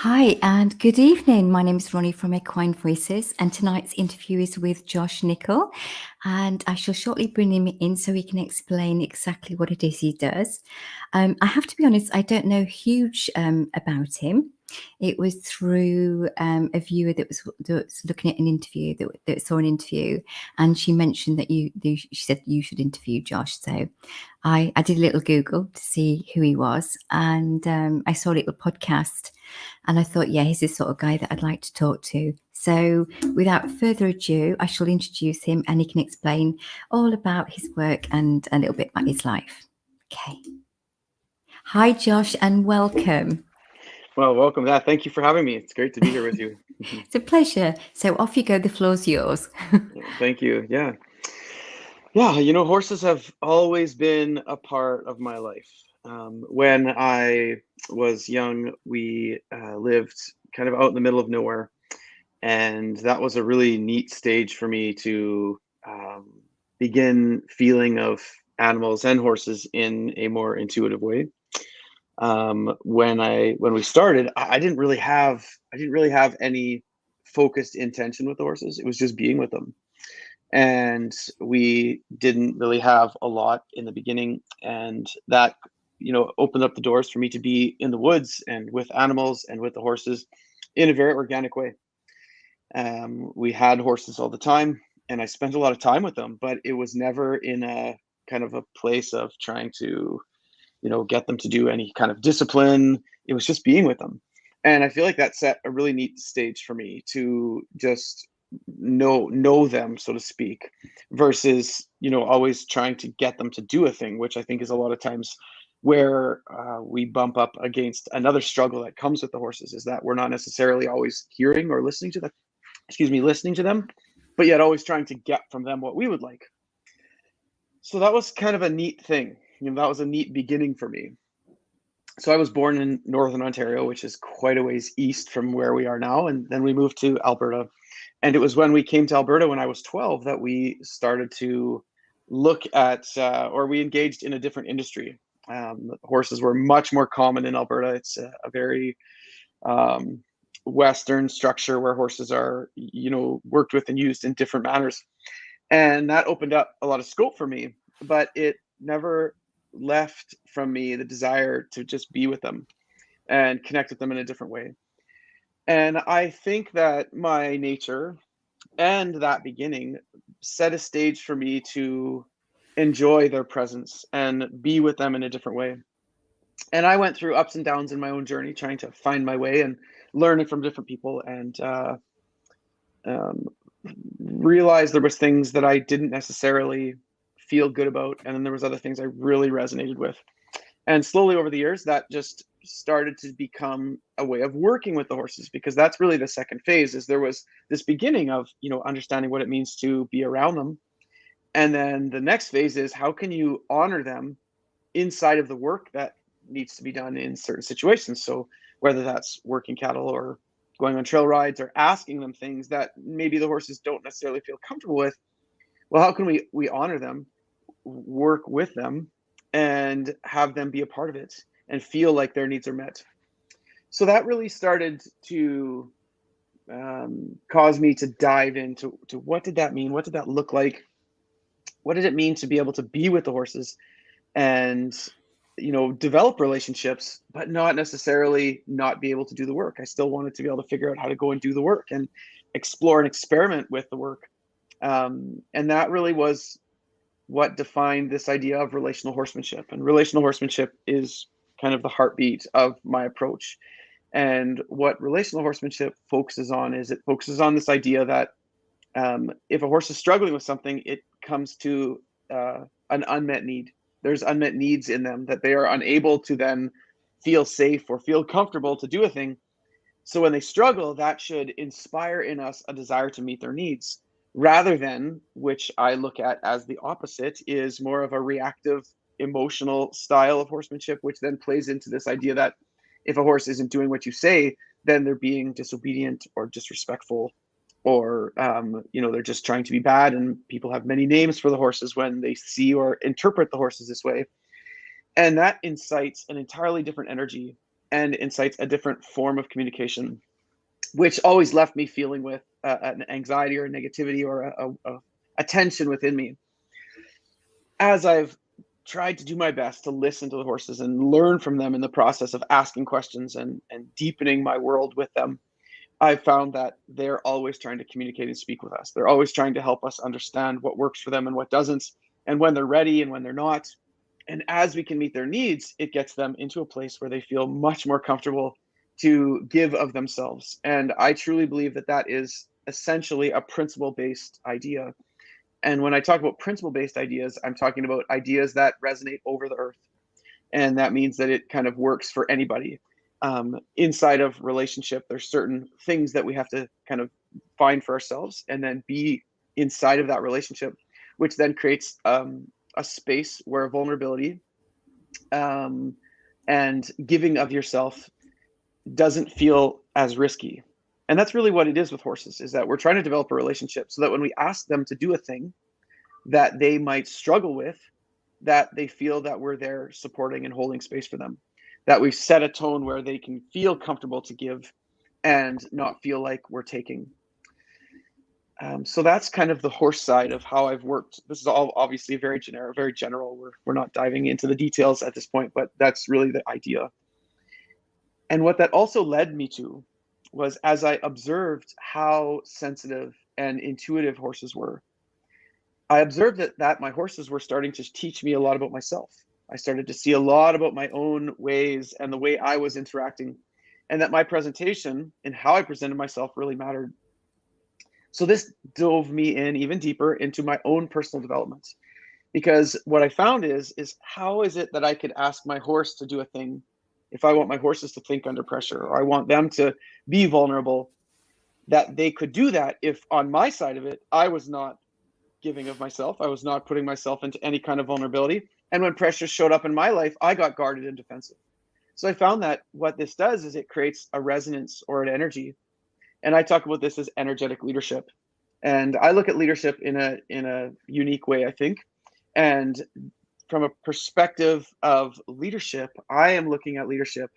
Hi and good evening. My name is Ronnie from Equine Voices, and tonight's interview is with Josh Nichol. And I shall shortly bring him in so he can explain exactly what it is he does. I have to be honest, I don't know huge about him. It was through a viewer that was looking at an interview that saw an interview, and she mentioned that she said you should interview Josh. So I did a little Google to see who he was, and I saw a little podcast. And I thought, yeah, he's the sort of guy that I'd like to talk to. So without further ado, I shall introduce him and he can explain all about his work and a little bit about his life. Okay. Hi, Josh, and welcome. Well, welcome. Thank you for having me. It's great to be here with you. It's a pleasure. So off you go. The floor's yours. Thank you. Yeah. Horses have always been a part of my life. When I was young, we lived kind of out in the middle of nowhere. And that was a really neat stage for me to begin feeling of animals and horses in a more intuitive way. When we started, I didn't really have any focused intention with the horses. It was just being with them, and we didn't really have a lot in the beginning, and that opened up the doors for me to be in the woods and with animals and with the horses in a very organic way. We had horses all the time, and I spent a lot of time with them, but it was never in a kind of a place of trying to get them to do any kind of discipline. It was just being with them. And I feel like that set a really neat stage for me to just know them, so to speak, versus, always trying to get them to do a thing, which I think is a lot of times where we bump up against another struggle that comes with the horses, is that we're not necessarily always hearing or listening to them, but yet always trying to get from them what we would like. So that was kind of a neat thing. That was a neat beginning for me. So I was born in Northern Ontario, which is quite a ways east from where we are now. And then we moved to Alberta. And it was when we came to Alberta when I was 12 that we started to look at, or we engaged in a different industry. Horses were much more common in Alberta. It's a very Western structure where horses are, worked with and used in different manners. And that opened up a lot of scope for me, but it never left from me the desire to just be with them and connect with them in a different way. And I think that my nature and that beginning set a stage for me to enjoy their presence and be with them in a different way. And I went through ups and downs in my own journey, trying to find my way and learn it from different people, and um, realized there was things that I didn't necessarily feel good about, and then there was other things I really resonated with. And slowly over the years, that just started to become a way of working with the horses, because that's really the second phase. Is there was this beginning of understanding what it means to be around them, and then the next phase is how can you honor them inside of the work that needs to be done in certain situations. So whether that's working cattle or going on trail rides or asking them things that maybe the horses don't necessarily feel comfortable with, well, how can we honor them, work with them, and have them be a part of it and feel like their needs are met? So that really started to cause me to dive into what did that mean? What did that look like? What did it mean to be able to be with the horses and develop relationships, but not necessarily not be able to do the work? I still wanted to be able to figure out how to go and do the work and explore and experiment with the work. And that really was what defined this idea of relational horsemanship. And relational horsemanship is kind of the heartbeat of my approach. And what relational horsemanship focuses on is it focuses on this idea that if a horse is struggling with something, it comes to an unmet need. There's unmet needs in them that they are unable to then feel safe or feel comfortable to do a thing. So when they struggle, that should inspire in us a desire to meet their needs, rather than, which I look at as the opposite, is more of a reactive emotional style of horsemanship, which then plays into this idea that if a horse isn't doing what you say, then they're being disobedient or disrespectful, or they're just trying to be bad. And people have many names for the horses when they see or interpret the horses this way, and that incites an entirely different energy and incites a different form of communication, which always left me feeling with an anxiety or negativity or a tension within me. As I've tried to do my best to listen to the horses and learn from them in the process of asking questions and deepening my world with them, I've found that they're always trying to communicate and speak with us. They're always trying to help us understand what works for them and what doesn't, and when they're ready and when they're not. And as we can meet their needs, it gets them into a place where they feel much more comfortable to give of themselves. And I truly believe that that is essentially a principle based idea. And when I talk about principle based ideas, I'm talking about ideas that resonate over the earth. And that means that it kind of works for anybody. Inside of relationship, there's certain things that we have to kind of find for ourselves and then be inside of that relationship, which then creates a space where vulnerability um, and giving of yourself doesn't feel as risky. And that's really what it is with horses, is that we're trying to develop a relationship so that when we ask them to do a thing that they might struggle with, that they feel that we're there supporting and holding space for them, that we've set a tone where they can feel comfortable to give and not feel like we're taking. So that's kind of the horse side of how I've worked. This is all obviously very generic, very general. We're not diving into the details at this point, but that's really the idea. And what that also led me to was, as I observed how sensitive and intuitive horses were, I observed that my horses were starting to teach me a lot about myself. I started to see a lot about my own ways and the way I was interacting, and that my presentation and how I presented myself really mattered. So this dove me in even deeper into my own personal development, because what I found is how is it that I could ask my horse to do a thing if I want my horses to think under pressure, or I want them to be vulnerable, that they could do that if on my side of it I was not giving of myself, I was not putting myself into any kind of vulnerability, and when pressure showed up in my life, I got guarded and defensive. So I found that what this does is it creates a resonance or an energy, and I talk about this as energetic leadership. And I look at leadership in a unique way, I think. And from a perspective of leadership, I am looking at leadership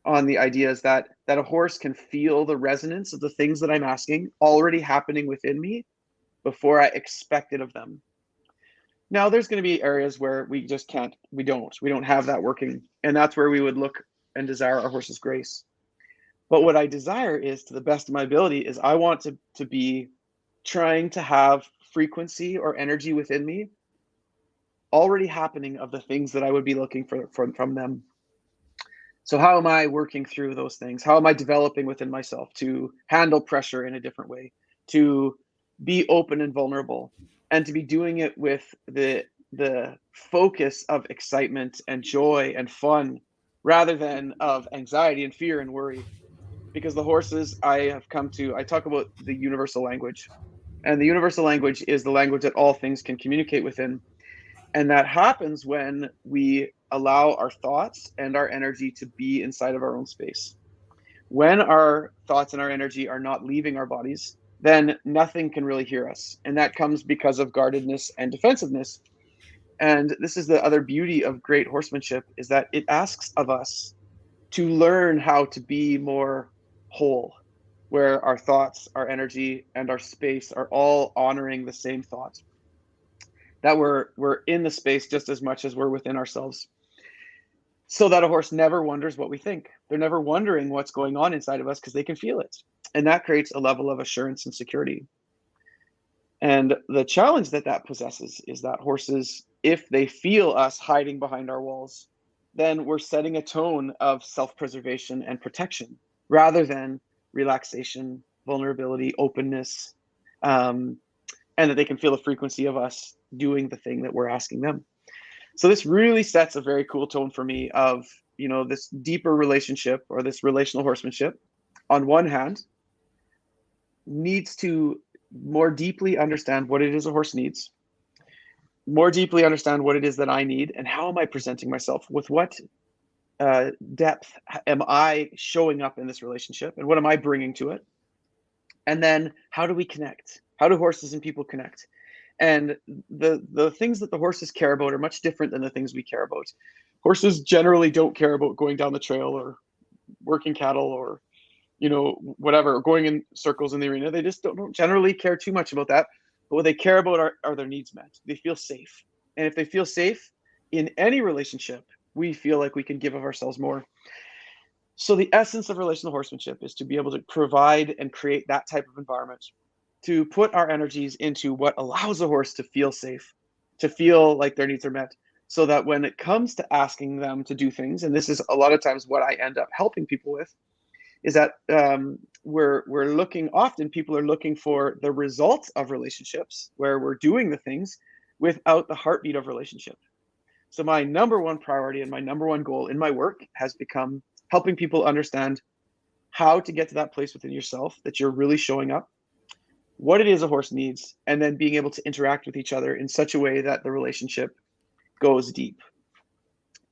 on the ideas that a horse can feel the resonance of the things that I'm asking already happening within me before I expect it of them. Now, there's going to be areas where we just can't, we don't have that working. And that's where we would look and desire our horse's grace. But what I desire is, to the best of my ability, is I want to be trying to have frequency or energy within me already happening of the things that I would be looking for from them. So how am I working through those things? How am I developing within myself to handle pressure in a different way, to be open and vulnerable, and to be doing it with the focus of excitement and joy and fun rather than of anxiety and fear and worry? Because the horses, I talk about the universal language. And the universal language is the language that all things can communicate within. And that happens when we allow our thoughts and our energy to be inside of our own space. When our thoughts and our energy are not leaving our bodies, then nothing can really hear us. And that comes because of guardedness and defensiveness. And this is the other beauty of great horsemanship, is that it asks of us to learn how to be more whole, where our thoughts, our energy, and our space are all honoring the same thought. That we're in the space just as much as we're within ourselves. So that a horse never wonders what we think. They're never wondering what's going on inside of us because they can feel it. And that creates a level of assurance and security. And the challenge that possesses is that horses, if they feel us hiding behind our walls, then we're setting a tone of self-preservation and protection rather than relaxation, vulnerability, openness, and that they can feel the frequency of us doing the thing that we're asking them. So this really sets a very cool tone for me of, this deeper relationship, or this relational horsemanship, on one hand, needs to more deeply understand what it is a horse needs, more deeply understand what it is that I need, and how am I presenting myself, with what depth am I showing up in this relationship, and what am I bringing to it? And then how do we connect? How do horses and people connect? And the things that the horses care about are much different than the things we care about. Horses generally don't care about going down the trail or working cattle or, whatever, or going in circles in the arena. They just don't generally care too much about that. But what they care about are their needs met. They feel safe. And if they feel safe in any relationship, we feel like we can give of ourselves more. So the essence of relational horsemanship is to be able to provide and create that type of environment, to put our energies into what allows a horse to feel safe, to feel like their needs are met, so that when it comes to asking them to do things, and this is a lot of times what I end up helping people with, is that we're looking, often people are looking for the results of relationships where we're doing the things without the heartbeat of relationship. So my number one priority and my number one goal in my work has become helping people understand how to get to that place within yourself that you're really showing up, what it is a horse needs, and then being able to interact with each other in such a way that the relationship goes deep.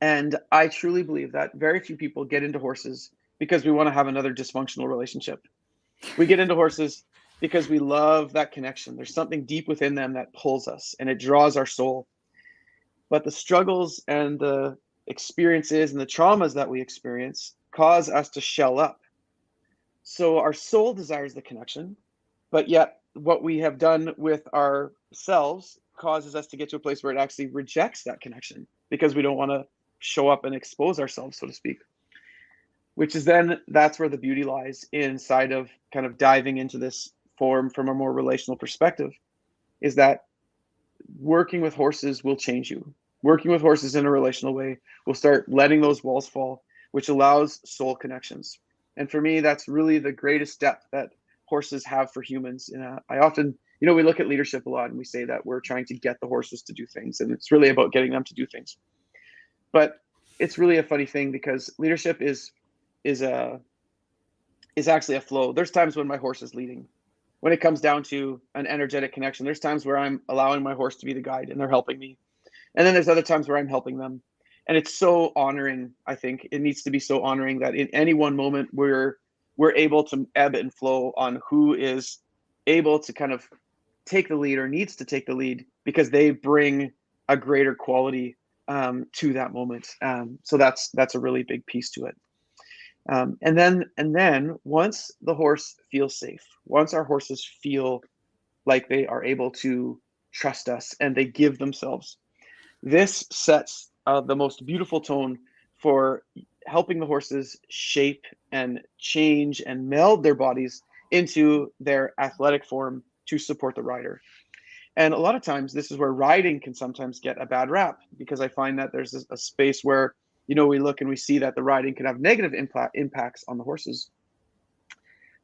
And I truly believe that very few people get into horses because we want to have another dysfunctional relationship. We get into horses because we love that connection. There's something deep within them that pulls us and it draws our soul. But the struggles and the experiences and the traumas that we experience cause us to shell up. So our soul desires the connection, but yet what we have done with ourselves causes us to get to a place where it actually rejects that connection because we don't want to show up and expose ourselves, so to speak. Which is then, that's where the beauty lies inside of kind of diving into this form from a more relational perspective, is that working with horses will change you. Working with horses in a relational way will start letting those walls fall, which allows soul connections. And for me, that's really the greatest depth that horses have for humans. And I often, we look at leadership a lot and we say that we're trying to get the horses to do things, and it's really about getting them to do things. But it's really a funny thing because leadership is actually a flow. There's times when my horse is leading. When it comes down to an energetic connection, there's times where I'm allowing my horse to be the guide and they're helping me. And then there's other times where I'm helping them. And it's so honoring. I think it needs to be so honoring that in any one moment we're able to ebb and flow on who is able to kind of take the lead or needs to take the lead because they bring a greater quality to that moment. So that's a really big piece to it. And then once the horse feels safe, once our horses feel like they are able to trust us and they give themselves, this sets the most beautiful tone for helping the horses shape and change and meld their bodies into their athletic form to support the rider. And a lot of times this is where riding can sometimes get a bad rap, because I find that there's a space where, we look and we see that the riding can have negative impacts on the horses.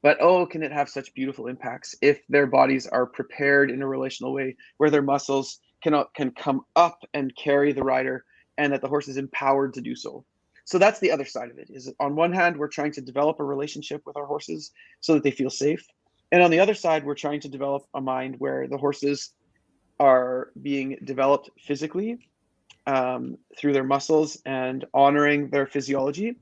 But oh, can it have such beautiful impacts if their bodies are prepared in a relational way where their muscles can come up and carry the rider, and that the horse is empowered to do so. So that's the other side of it, is on one hand, we're trying to develop a relationship with our horses so that they feel safe. And on the other side, we're trying to develop a mind where the horses are being developed physically through their muscles and honoring their physiology,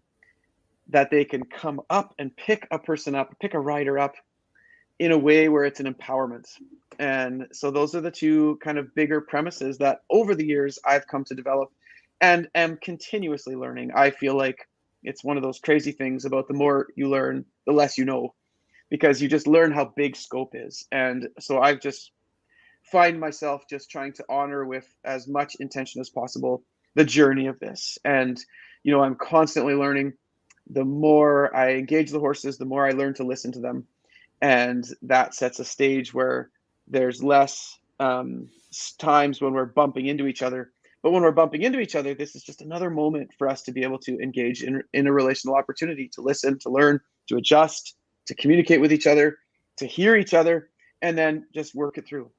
that they can come up and pick a person up, pick a rider up in a way where it's an empowerment. And so those are the two kind of bigger premises that over the years I've come to develop and am continuously learning. I feel like it's one of those crazy things about the more you learn, the less you know, because you just learn how big scope is. And so I've just find myself just trying to honor with as much intention as possible the journey of this. And, I'm constantly learning. The more I engage the horses, the more I learn to listen to them. And that sets a stage where there's less times when we're bumping into each other. But when we're bumping into each other, this is just another moment for us to be able to engage in a relational opportunity, to listen, to learn, to adjust, to communicate with each other, to hear each other, and then just work it through.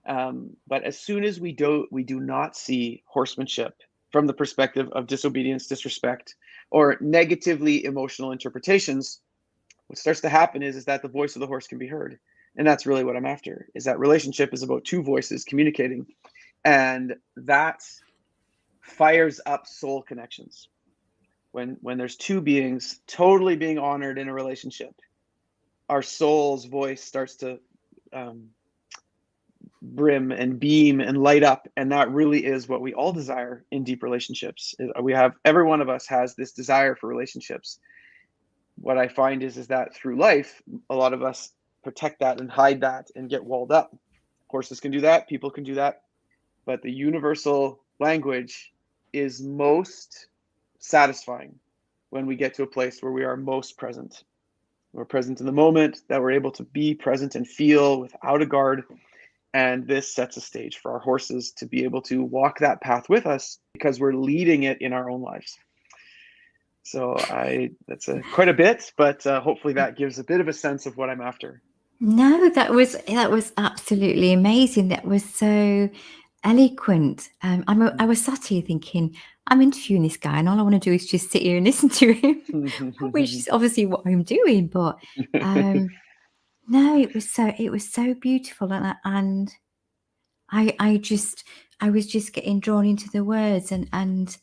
But as soon as we do not see horsemanship from the perspective of disobedience, disrespect, or negatively emotional interpretations, what starts to happen is that the voice of the horse can be heard. And that's really what I'm after, is that relationship is about two voices communicating. And that fires up soul connections. When there's two beings totally being honored in a relationship, our soul's voice starts to brim and beam and light up. And that really is what we all desire in deep relationships. Every one of us has this desire for relationships. What I find is that through life, a lot of us protect that and hide that and get walled up. Horses can do that, people can do that, but the universal language is most satisfying when we get to a place where we are most present. We're present in the moment, that we're able to be present and feel without a guard. And this sets a stage for our horses to be able to walk that path with us because we're leading it in our own lives. So that's quite a bit, but hopefully that gives a bit of a sense of what I'm after. No, that was absolutely amazing. That was so eloquent. I was sat here thinking, I'm interviewing this guy, and all I want to do is just sit here and listen to him, which is obviously what I'm doing. But no, it was so beautiful, and I was just getting drawn into the words, and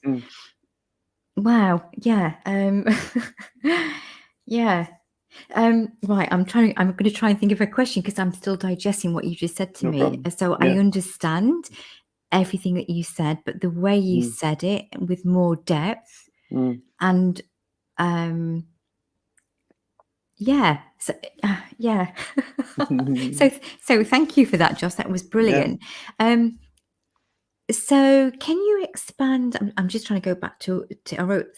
wow, yeah, yeah. Right, I'm going to try and think of a question because I'm still digesting what you just said to No me. problem. So I Yeah. understand everything that you said, but the way you said it with more depth and yeah, so yeah. so thank you for that, Josh. That was brilliant. Yeah. So can you expand? I'm just trying to go back to I wrote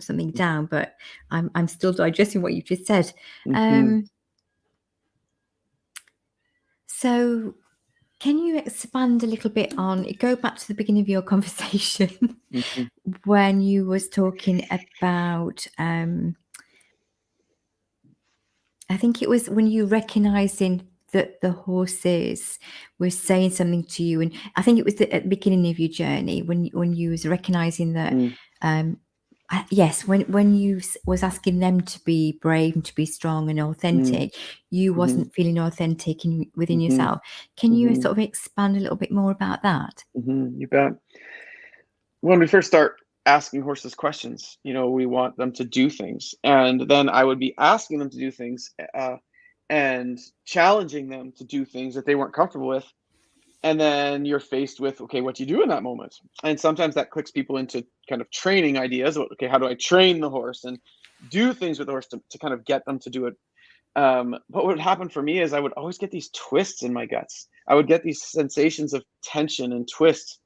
something down, but I'm still digesting what you just said. So can you expand a little bit on, go back to the beginning of your conversation when you was talking about, I think it was when you recognizing that the horses were saying something to you, and I think it was at the beginning of your journey when you was recognizing that, yes, when you was asking them to be brave and to be strong and authentic, you wasn't feeling authentic within yourself. Can you sort of expand a little bit more about that? You bet. When we first start asking horses questions, we want them to do things. And then I would be asking them to do things and challenging them to do things that they weren't comfortable with. And then you're faced with, okay, what do you do in that moment? And sometimes that clicks people into kind of training ideas. Okay, how do I train the horse and do things with the horse to kind of get them to do it? But what would happen for me is I would always get these twists in my guts. I would get these sensations of tension and twist.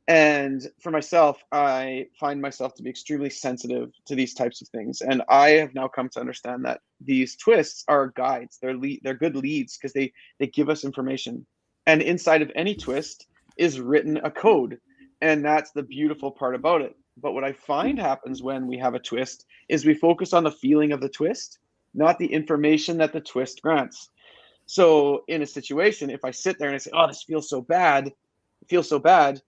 And for myself, I find myself to be extremely sensitive to these types of things. And I have now come to understand that these twists are guides. They're good leads because they give us information. And inside of any twist is written a code. And that's the beautiful part about it. But what I find happens when we have a twist is we focus on the feeling of the twist, not the information that the twist grants. So in a situation, if I sit there and I say, oh, this feels so bad, it feels so bad,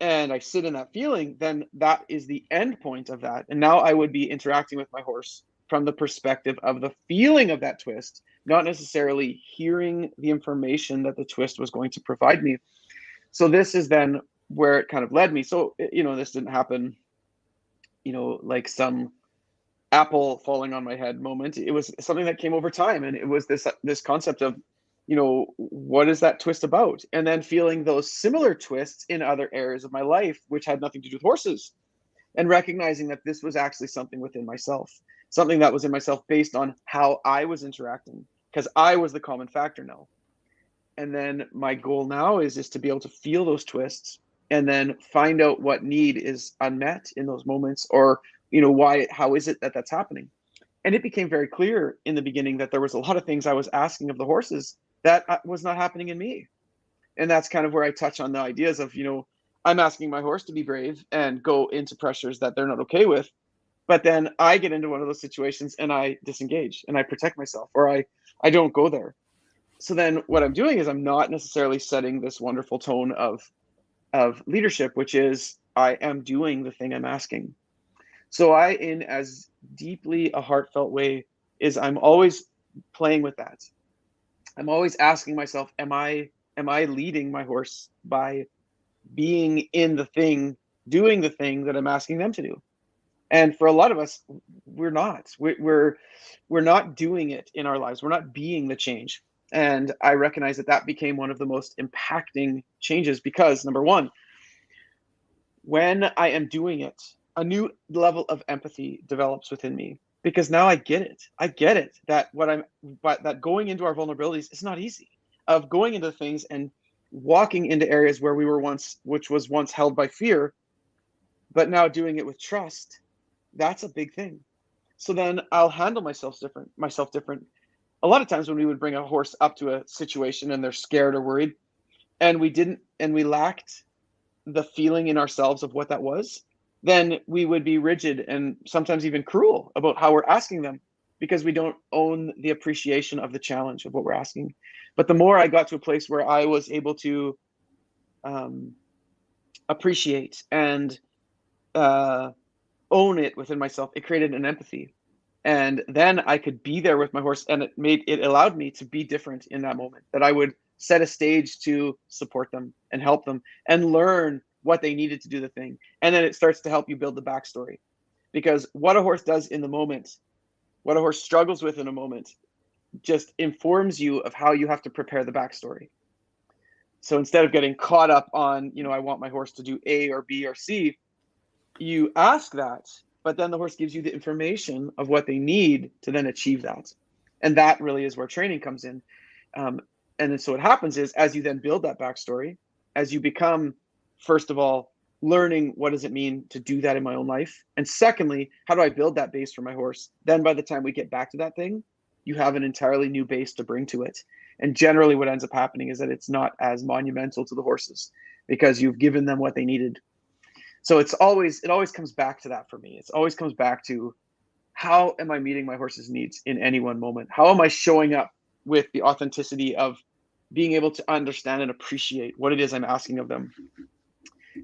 and I sit in that feeling, then that is the end point of that. And now I would be interacting with my horse from the perspective of the feeling of that twist, not necessarily hearing the information that the twist was going to provide me. So this is then where it kind of led me. So, this didn't happen, like some apple falling on my head moment. It was something that came over time. And it was this concept of, what is that twist about? And then feeling those similar twists in other areas of my life, which had nothing to do with horses, and recognizing that this was actually something within myself, something that was in myself based on how I was interacting, because I was the common factor now. And then my goal now is just to be able to feel those twists and then find out what need is unmet in those moments, or, how is it that that's happening? And it became very clear in the beginning that there was a lot of things I was asking of the horses that was not happening in me. And that's kind of where I touch on the ideas of, I'm asking my horse to be brave and go into pressures that they're not okay with. But then I get into one of those situations and I disengage and I protect myself, or I don't go there. So then what I'm doing is I'm not necessarily setting this wonderful tone of leadership, which is I am doing the thing I'm asking. So in as deeply a heartfelt way, is I'm always playing with that. I'm always asking myself, am I leading my horse by being in the thing, doing the thing that I'm asking them to do? And for a lot of us, we're not. We're not doing it in our lives. We're not being the change. And I recognize that that became one of the most impacting changes because, number one, when I am doing it, a new level of empathy develops within me because now I get it. I get it that that going into our vulnerabilities is not easy. Of going into things and walking into areas where we were once, which was once held by fear, but now doing it with trust, that's a big thing. So then I'll handle myself different. A lot of times when we would bring a horse up to a situation and they're scared or worried, and we lacked the feeling in ourselves of what that was, then we would be rigid and sometimes even cruel about how we're asking them because we don't own the appreciation of the challenge of what we're asking. But the more I got to a place where I was able to appreciate and own it within myself, it created an empathy. And then I could be there with my horse, and it allowed me to be different in that moment, that I would set a stage to support them and help them and learn what they needed to do the thing. And then it starts to help you build the backstory, because what a horse does in the moment, what a horse struggles with in a moment, just informs you of how you have to prepare the backstory. So instead of getting caught up on, I want my horse to do A or B or C, you ask that, but then the horse gives you the information of what they need to then achieve that. And that really is where training comes in. And then so what happens is, as you then build that backstory, as you become, first of all, learning what does it mean to do that in my own life, and secondly, how do I build that base for my horse? Then by the time we get back to that thing, you have an entirely new base to bring to it. And generally what ends up happening is that it's not as monumental to the horses because you've given them what they needed. So it always comes back to that for me. It always comes back to, how am I meeting my horse's needs in any one moment? How am I showing up with the authenticity of being able to understand and appreciate what it is I'm asking of them,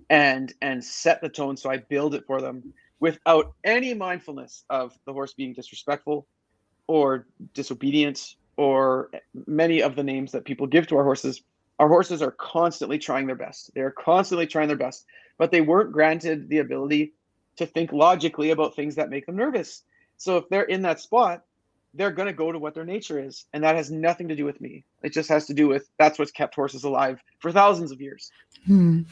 and set the tone so I build it for them without any mindfulness of the horse being disrespectful or disobedient or many of the names that people give to our horses. Our horses are constantly trying their best. They're constantly trying their best, but they weren't granted the ability to think logically about things that make them nervous. So if they're in that spot, they're going to go to what their nature is. And that has nothing to do with me. It just has to do with, that's what's kept horses alive for thousands of years.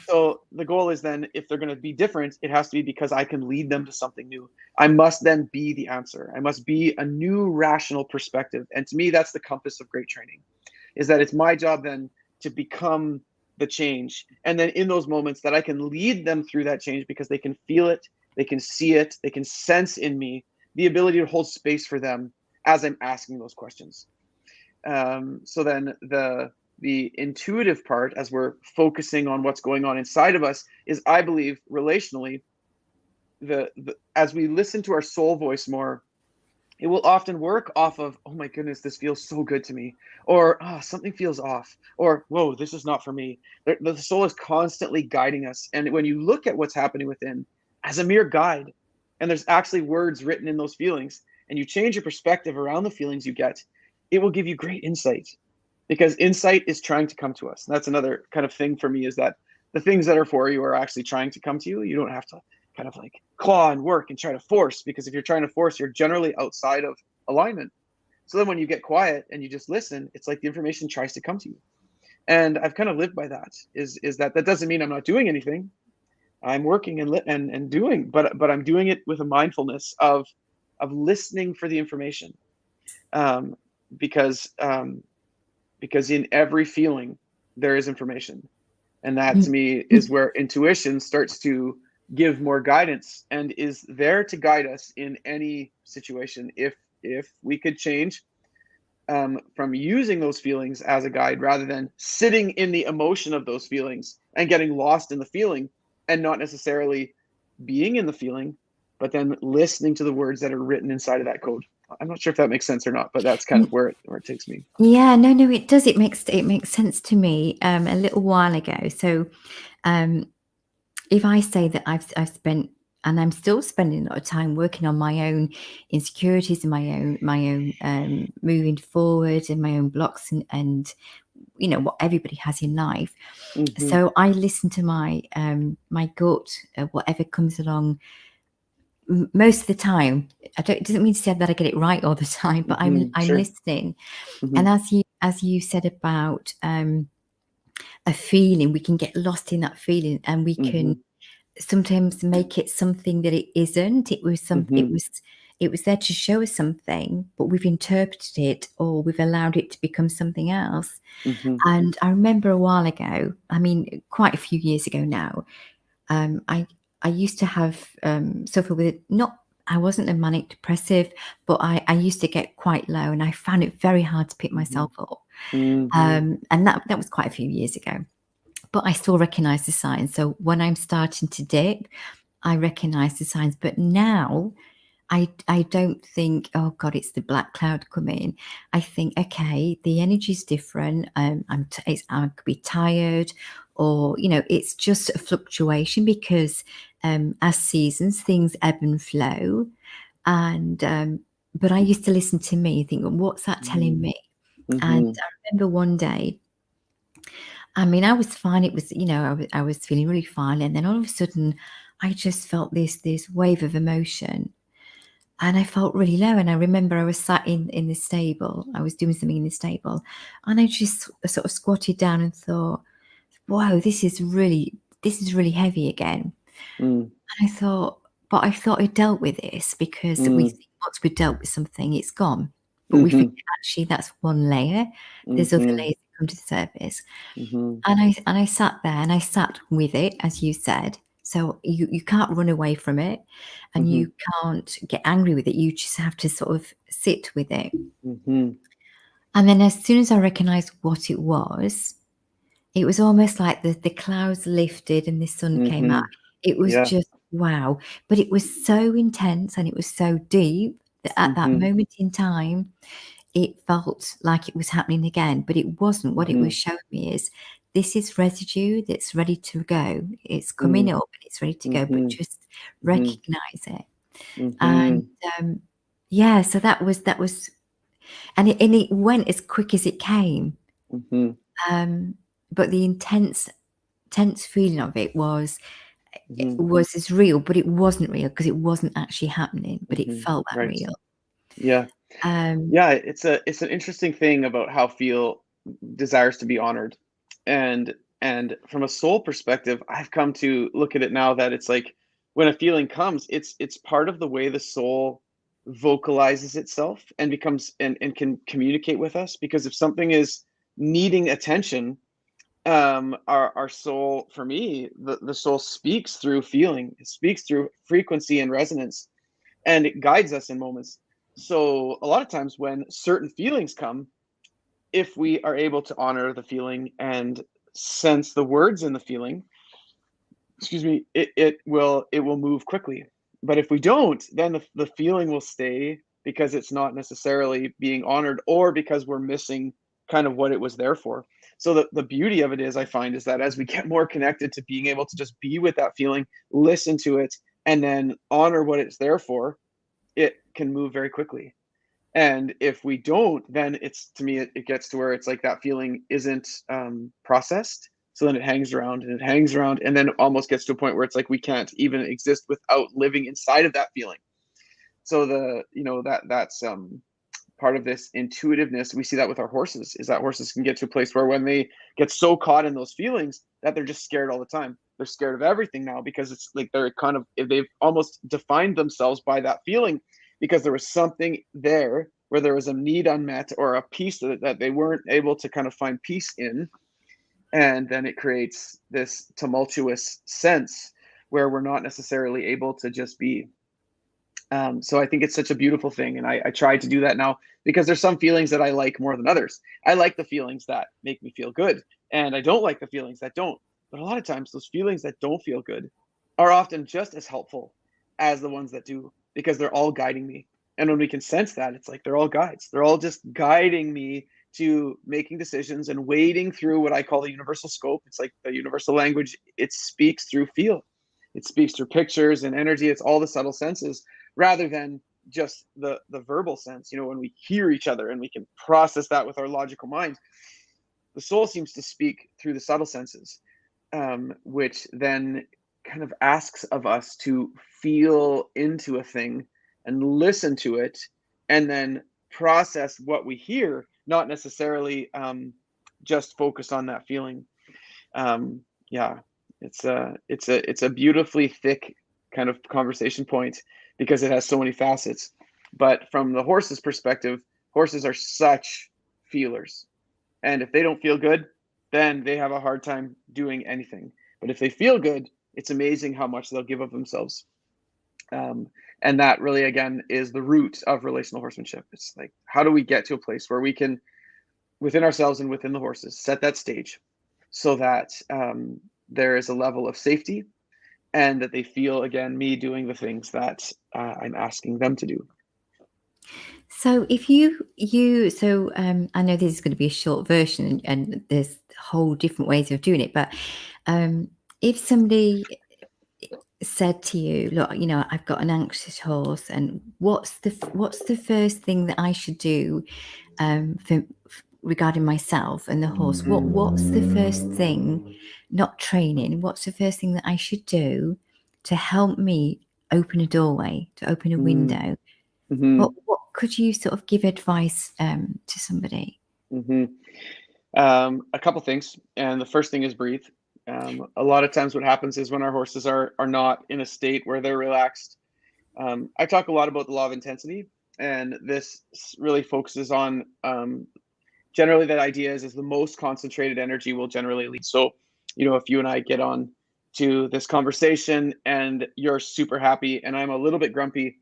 So the goal is then, if they're going to be different, it has to be because I can lead them to something new. I must then be the answer. I must be a new rational perspective. And to me, that's the compass of great training, is that it's my job then to become the change. And then in those moments that I can lead them through that change, because they can feel it, they can see it, they can sense in me the ability to hold space for them as I'm asking those questions. So then the intuitive part, as we're focusing on what's going on inside of us, is, I believe, relationally, as we listen to our soul voice more, it will often work off of, oh my goodness, this feels so good to me, or something feels off, or whoa, this is not for me. The soul is constantly guiding us. And when you look at what's happening within as a mere guide, and there's actually words written in those feelings, and you change your perspective around the feelings you get, it will give you great insight, because insight is trying to come to us. And that's another kind of thing for me, is that the things that are for you are actually trying to come to you. You don't have to kind of like claw and work and try to force, because if you're trying to force, you're generally outside of alignment. So then when you get quiet and you just listen, it's like the information tries to come to you. And I've kind of lived by that, is that doesn't mean I'm not doing anything. I'm working and doing, but I'm doing it with a mindfulness of listening for the information. Because in every feeling there is information, and that to me is where intuition starts to give more guidance and is there to guide us in any situation. If we could change from using those feelings as a guide, rather than sitting in the emotion of those feelings and getting lost in the feeling and not necessarily being in the feeling, but then listening to the words that are written inside of that code. I'm not sure if that makes sense or not, but that's kind of where it takes me. Yeah, no, it does. It makes sense to me. A little while ago. So, if I say that I've spent, and I'm still spending a lot of time working on my own insecurities and my own moving forward, and my own blocks, and what everybody has in life. Mm-hmm. So I listen to my gut, whatever comes along. Most of the time, it doesn't mean to say that I get it right all the time, but I'm Sure. listening. Mm-hmm. And as you as you said about a feeling, we can get lost in that feeling, and we can Mhm. sometimes make it something that it isn't. Mhm. It was there to show us something, but we've interpreted it, or we've allowed it to become something else. Mhm. And I remember a while ago, I mean, quite a few years ago now, um, I I used to have suffer with not. I wasn't a manic depressive, but I used to get quite low, and I found it very hard to pick myself Mhm. up. Mhm. And that was quite a few years ago. But I still recognise the signs. So when I'm starting to dip, I recognise the signs. But now I don't think, oh God, it's the black cloud coming. I think, okay, the energy's different. I could be tired, or it's just a fluctuation, because as seasons, things ebb and flow. And but I used to listen to me, think, well, what's that telling Mhm. me? And Mhm. I remember one day, I mean, I was fine. It was, I was feeling really fine, and then all of a sudden, I just felt this wave of emotion, and I felt really low. And I remember I was sat in the stable. I was doing something in the stable, and I just sort of squatted down and thought, "Wow, this is really heavy again." Mm. And I thought, but I thought I dealt with this, because we Mm. think once we've dealt with something, it's gone. But we forget, Mhm. actually that's one layer. There's other Mhm. layers that come to the surface. Mhm. And I sat there, and I sat with it, as you said. So you can't run away from it, and Mhm. you can't get angry with it. You just have to sort of sit with it. Mhm. And then as soon as I recognized what it was almost like the clouds lifted and the sun came out. Mhm. It was Yeah. just wow. But it was so intense, and it was so deep, that at that Mhm. moment in time, it felt like it was happening again, but it wasn't. What it was Mhm. showing me is, this is residue that's ready to go. It's coming Mm. up, and it's ready to go, but Mhm. just Mhm. recognize it. And Mhm. yeah, so that was, and it went as quick as it came. Mhm. Um, but the intense feeling of it Mhm. was as real, but it wasn't real, because it wasn't actually happening, but it Mhm. felt that Right. real. Yeah. Um, Yeah, it's an interesting thing about how feel desires to be honored. And from a soul perspective, I've come to look at it now that it's like when a feeling comes, it's part of the way the soul vocalizes itself and becomes and can communicate with us. Because if something is needing attention, our soul, for me, the soul speaks through feeling, it speaks through frequency and resonance, and it guides us in moments. So a lot of times when certain feelings come, if we are able to honor the feeling and sense the words in the feeling, excuse me, it will move quickly. But if we don't, then the feeling will stay, because it's not necessarily being honored, or because we're missing kind of what it was there for. So the beauty of it is, I find, is that as we get more connected to being able to just be with that feeling, listen to it, and then honor what it's there for, it can move very quickly. And if we don't, then it's, to me, it gets to where it's like that feeling isn't processed. So then it hangs around and it hangs around, and then it almost gets to a point where it's like we can't even exist without living inside of that feeling. So that's part of this intuitiveness. We see that with our horses, is that horses can get to a place where when they get so caught in those feelings, that they're just scared all the time. They're scared of everything now, because it's like they're kind of, they've almost defined themselves by that feeling, because there was something there where there was a need unmet, or a piece that they weren't able to kind of find peace in. And then it creates this tumultuous sense where we're not necessarily able to just be. So I think it's such a beautiful thing, and I try to do that now, because there's some feelings that I like more than others. I like the feelings that make me feel good, and I don't like the feelings that don't. But a lot of times, those feelings that don't feel good are often just as helpful as the ones that do, because they're all guiding me. And when we can sense that, it's like they're all guides. They're all just guiding me to making decisions and wading through what I call the universal scope. It's like the universal language. It speaks through feel. It speaks through pictures and energy. It's all the subtle senses, rather than just the verbal sense. When we hear each other and we can process that with our logical mind, the soul seems to speak through the subtle senses, which then kind of asks of us to feel into a thing and listen to it, and then process what we hear, not necessarily just focus on that feeling. Yeah, it's a beautifully thick kind of conversation point because it has so many facets. But from the horse's perspective, horses are such feelers. And if they don't feel good, then they have a hard time doing anything. But if they feel good, it's amazing how much they'll give of themselves. Um, and that really, again, is the root of relational horsemanship. It's like, how do we get to a place where we can, within ourselves and within the horses, set that stage so that there is a level of safety and that they feel, again, me doing the things that I'm asking them to do. So if I know this is going to be a short version, and there's whole different ways of doing it, but if somebody said to you, look, I've got an anxious horse, and what's the first thing that I should do regarding myself and the horse? What's the first thing, not training, what's the first thing that I should do to help me open a doorway, to open a window? Mm-hmm. What could you sort of give advice to somebody? Mm-hmm. A couple things, and the first thing is breathe. A lot of times what happens is when our horses are not in a state where they're relaxed. I talk a lot about the law of intensity, and this really focuses on generally that idea is the most concentrated energy will generally lead. So, if you and I get on to this conversation and you're super happy and I'm a little bit grumpy,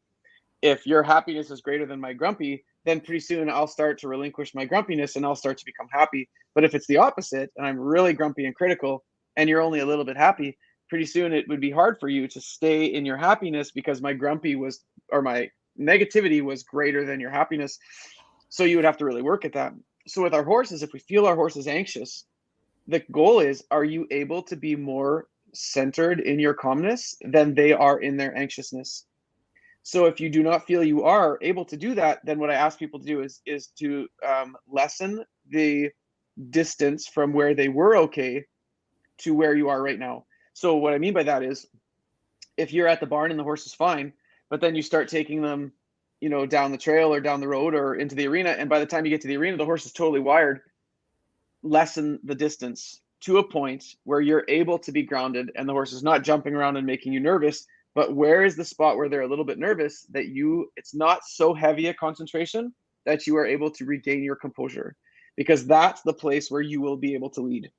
if your happiness is greater than my grumpy, then pretty soon I'll start to relinquish my grumpiness and I'll start to become happy. But if it's the opposite and I'm really grumpy and critical and you're only a little bit happy, pretty soon it would be hard for you to stay in your happiness because my negativity was greater than your happiness. So you would have to really work at that. So with our horses, if we feel our horses anxious, the goal is, are you able to be more centered in your calmness than they are in their anxiousness? So if you do not feel you are able to do that, then what I ask people to do is to lessen the distance from where they were okay to where you are right now. So what I mean by that is, if you're at the barn and the horse is fine, but then you start taking them, down the trail or down the road or into the arena, and by the time you get to the arena, the horse is totally wired, lessen the distance to a point where you're able to be grounded and the horse is not jumping around and making you nervous. But where is the spot where they're a little bit nervous that it's not so heavy a concentration that you are able to regain your composure, because that's the place where you will be able to lead.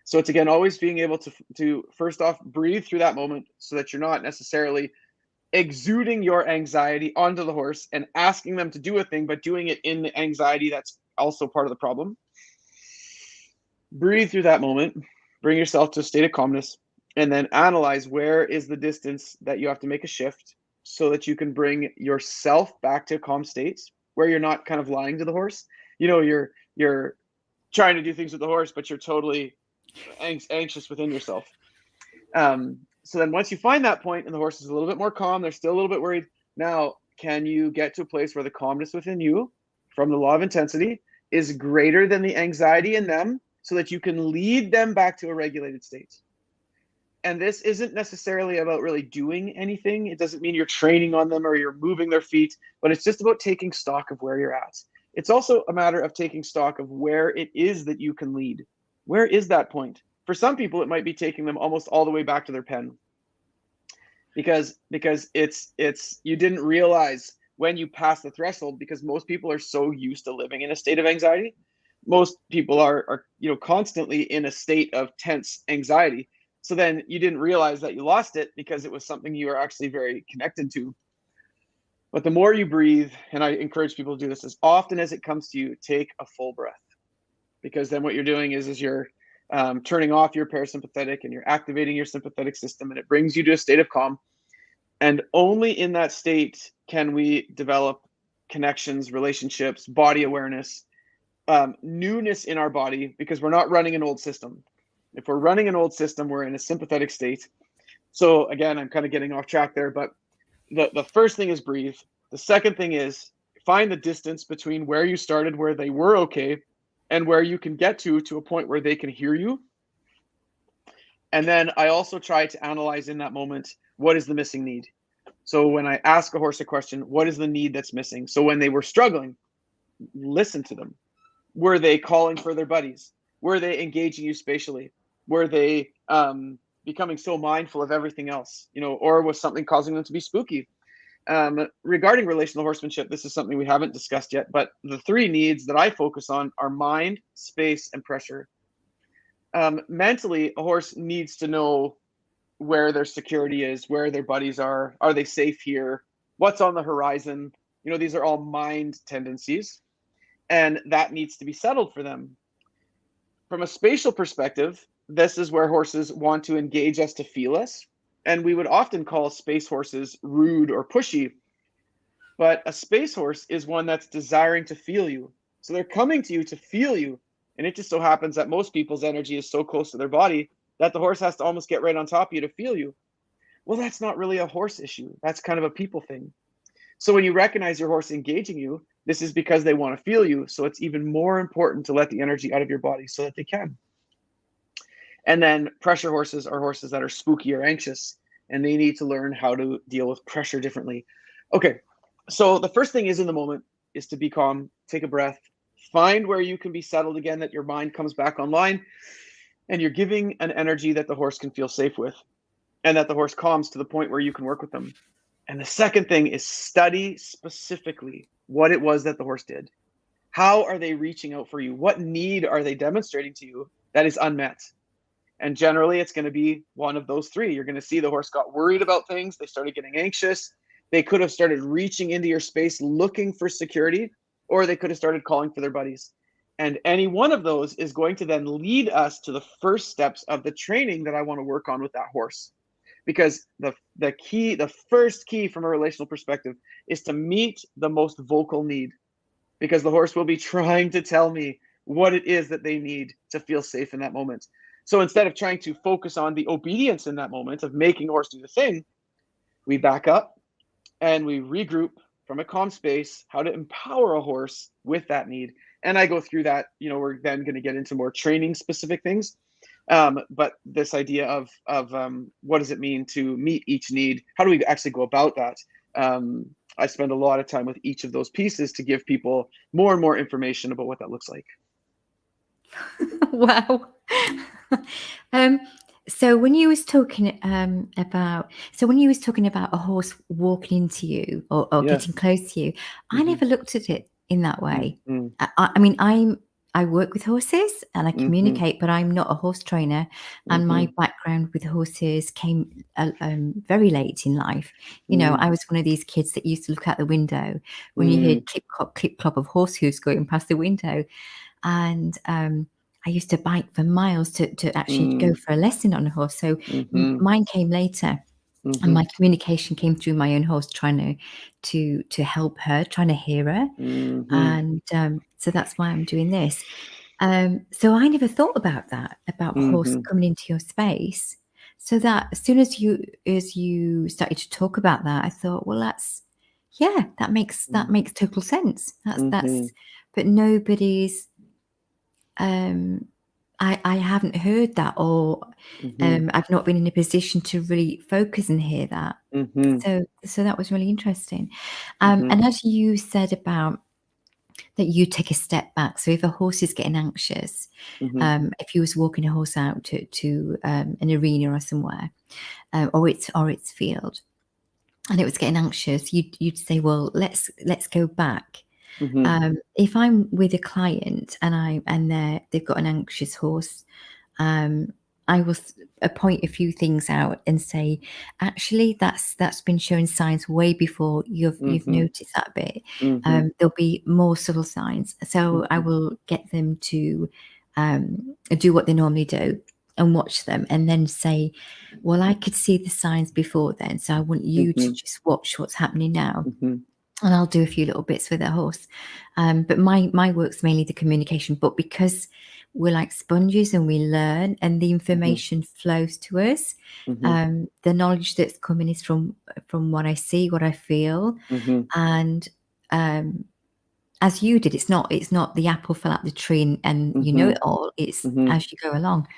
So it's, again, always being able to first off breathe through that moment so that you're not necessarily exuding your anxiety onto the horse and asking them to do a thing, but doing it in the anxiety that's also part of the problem. Breathe through that moment, bring yourself to a state of calmness, and then analyze where is the distance that you have to make a shift so that you can bring yourself back to a calm state where you're not kind of lying to the horse. You're trying to do things with the horse, but you're totally anxious within yourself. So then once you find that point and the horse is a little bit more calm, they're still a little bit worried. Now, can you get to a place where the calmness within you from the law of intensity is greater than the anxiety in them so that you can lead them back to a regulated state? And this isn't necessarily about really doing anything. It doesn't mean you're training on them or you're moving their feet, but it's just about taking stock of where you're at. It's also a matter of taking stock of where it is that you can lead. Where is that point? For some people, it might be taking them almost all the way back to their pen. Because it's you didn't realize when you pass the threshold, because most people are so used to living in a state of anxiety. Most people are constantly in a state of tense anxiety. So then you didn't realize that you lost it because it was something you were actually very connected to. But the more you breathe, and I encourage people to do this as often as it comes to you, take a full breath. Because then what you're doing is you're turning off your parasympathetic and you're activating your sympathetic system, and it brings you to a state of calm. And only in that state can we develop connections, relationships, body awareness, newness in our body, because we're not running an old system. If we're running an old system, we're in a sympathetic state. So again, I'm kind of getting off track there, but the first thing is breathe. The second thing is find the distance between where you started, where they were okay, and where you can get to a point where they can hear you. And then I also try to analyze in that moment, what is the missing need? So when I ask a horse a question, what is the need that's missing? So when they were struggling, listen to them. Were they calling for their buddies? Were they engaging you spatially? Were they becoming so mindful of everything else, or was something causing them to be spooky? Regarding relational horsemanship, this is something we haven't discussed yet, but the three needs that I focus on are mind, space, and pressure. Mentally, a horse needs to know where their security is, where their buddies are they safe here, what's on the horizon. These are all mind tendencies, and that needs to be settled for them. From a spatial perspective, this is where horses want to engage us to feel us, and we would often call space horses rude or pushy, but a space horse is one that's desiring to feel you. So they're coming to you to feel you, and it just so happens that most people's energy is so close to their body that the horse has to almost get right on top of you to feel you. Well, that's not really a horse issue. That's kind of a people thing. So when you recognize your horse engaging you, this is because they want to feel you. So it's even more important to let the energy out of your body so that they can. And then pressure horses are horses that are spooky or anxious, and they need to learn how to deal with pressure differently. Okay, so the first thing is in the moment is to be calm, take a breath, find where you can be settled again, that your mind comes back online, and you're giving an energy that the horse can feel safe with, and that the horse calms to the point where you can work with them. And the second thing is study specifically what it was that the horse did. How are they reaching out for you? What need are they demonstrating to you that is unmet? And generally, it's going to be one of those three. You're going to see the horse got worried about things. They started getting anxious. They could have started reaching into your space looking for security, or they could have started calling for their buddies. And any one of those is going to then lead us to the first steps of the training that I want to work on with that horse. Because the first key from a relational perspective is to meet the most vocal need. Because the horse will be trying to tell me what it is that they need to feel safe in that moment. So instead of trying to focus on the obedience in that moment of making a horse do the thing, we back up and we regroup from a calm space, how to empower a horse with that need. And I go through that. We're then going to get into more training specific things. But this idea of what does it mean to meet each need? How do we actually go about that? I spend a lot of time with each of those pieces to give people more and more information about what that looks like. Wow. So when you was talking about a horse walking into you or Yeah. getting close to you, I never looked at it in that way. I mean, I work with horses and I communicate, but I'm not a horse trainer. And my background with horses came very late in life. I was one of these kids that used to look out the window when you heard clip clop of horse hooves going past the window, and I used to bike for miles to actually go for a lesson on a horse. So mine came later. And my communication came through my own horse, trying to help her, trying to hear her. And so that's why I'm doing this. So I never thought about that, about horse coming into your space. So that as soon as you started to talk about that, I thought, well, that makes total sense. That's but nobody's I haven't heard that, or I've not been in a position to really focus and hear that. So that was really interesting. And as you said about that, you take a step back. So if a horse is getting anxious, if you was walking a horse out to an arena or somewhere, or its field, and it was getting anxious, you'd say, well, let's go back. If I'm with a client and they've got an anxious horse, I will point a few things out and say, actually, that's been showing signs way before you've noticed that bit. There'll be more subtle signs, so I will get them to do what they normally do and watch them, and then say, well, I could see the signs before then, so I want you to just watch what's happening now. And I'll do a few little bits with the horse. But my work's mainly the communication. But because we're like sponges and we learn and the information flows to us, the knowledge that's coming is from what I see, what I feel. And as you did, it's not the apple fell out the tree and you know it all. It's as you go along.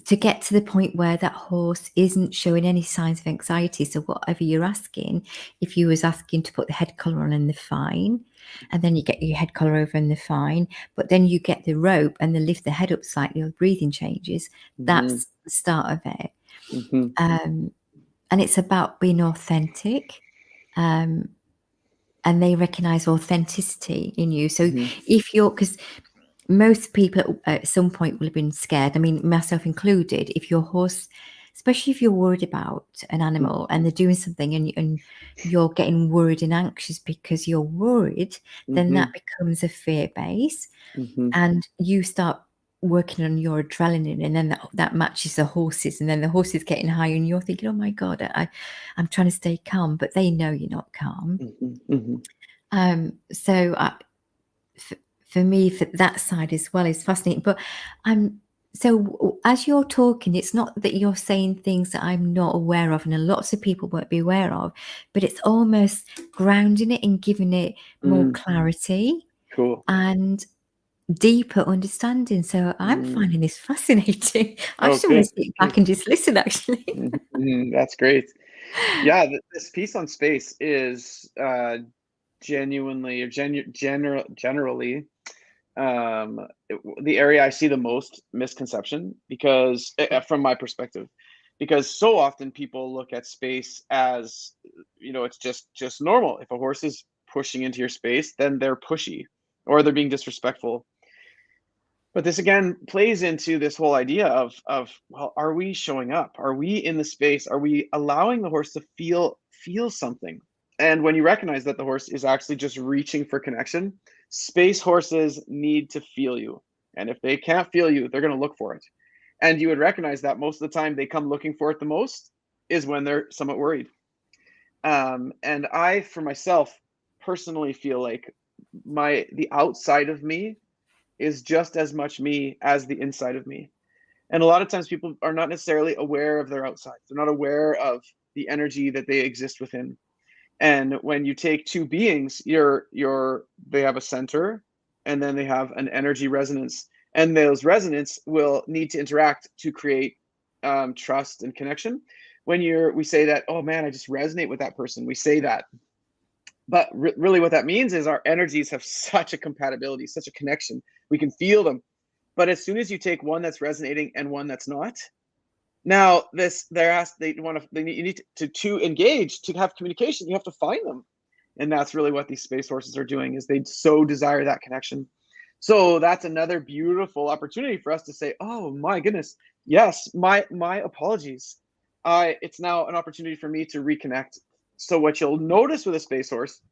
to get to the point where that horse isn't showing any signs of anxiety. So whatever you're asking, if you was asking to put the head collar on and they're fine, and then you get your head collar over and they're fine, but then you get the rope and they lift the head up slightly or breathing changes, Mm-hmm. that's the start of it. Mm-hmm. And it's about being authentic. Um, and they recognize authenticity in you. So Mm-hmm. if you're, because most people at some point will have been scared. I mean, myself included. If your horse, especially if you're worried about an animal and they're doing something and you're getting worried and anxious because you're worried, then Mm-hmm. that becomes a fear base, Mm-hmm. and you start working on your adrenaline, and then that matches the horses, and then the horse is getting higher, and you're thinking, oh my god, I'm trying to stay calm, but they know you're not calm. Mm-hmm. So for me, for that side as well is fascinating. But so as you're talking, it's not that you're saying things that I'm not aware of, and lots of people won't be aware of, but it's almost grounding it and giving it more Mm, clarity cool. and deeper understanding. So I'm Mm. finding this fascinating. I Oh, just want to good. sit Good. back and just listen, actually. That's great. Yeah, this piece on space is genuinely or generally the area I see the most misconception because from my perspective, because so often people look at space as, it's just normal. If a horse is pushing into your space, then they're pushy or they're being disrespectful. But this again plays into this whole idea of well, are we showing up? Are we in the space? Are we allowing the horse to feel something? And when you recognize that the horse is actually just reaching for connection, space horses need to feel you. And if they can't feel you, they're going to look for it. And you would recognize that most of the time they come looking for it the most is when they're somewhat worried. And I, for myself, personally feel like the outside of me is just as much me as the inside of me. And a lot of times people are not necessarily aware of their outside. They're not aware of the energy that they exist within. And when you take two beings, they have a center and then they have an energy resonance. And those resonance will need to interact to create trust and connection. We say that, oh man, I just resonate with that person. We say that, but really what that means is our energies have such a compatibility, such a connection. We can feel them. But as soon as you take one that's resonating and one that's not, now you need to engage, to have communication, you have to find them. And that's really what these space horses are doing, is they so desire that connection. So that's another beautiful opportunity for us to say, oh my goodness, yes, my apologies. It's now an opportunity for me to reconnect. So what you'll notice with a space horse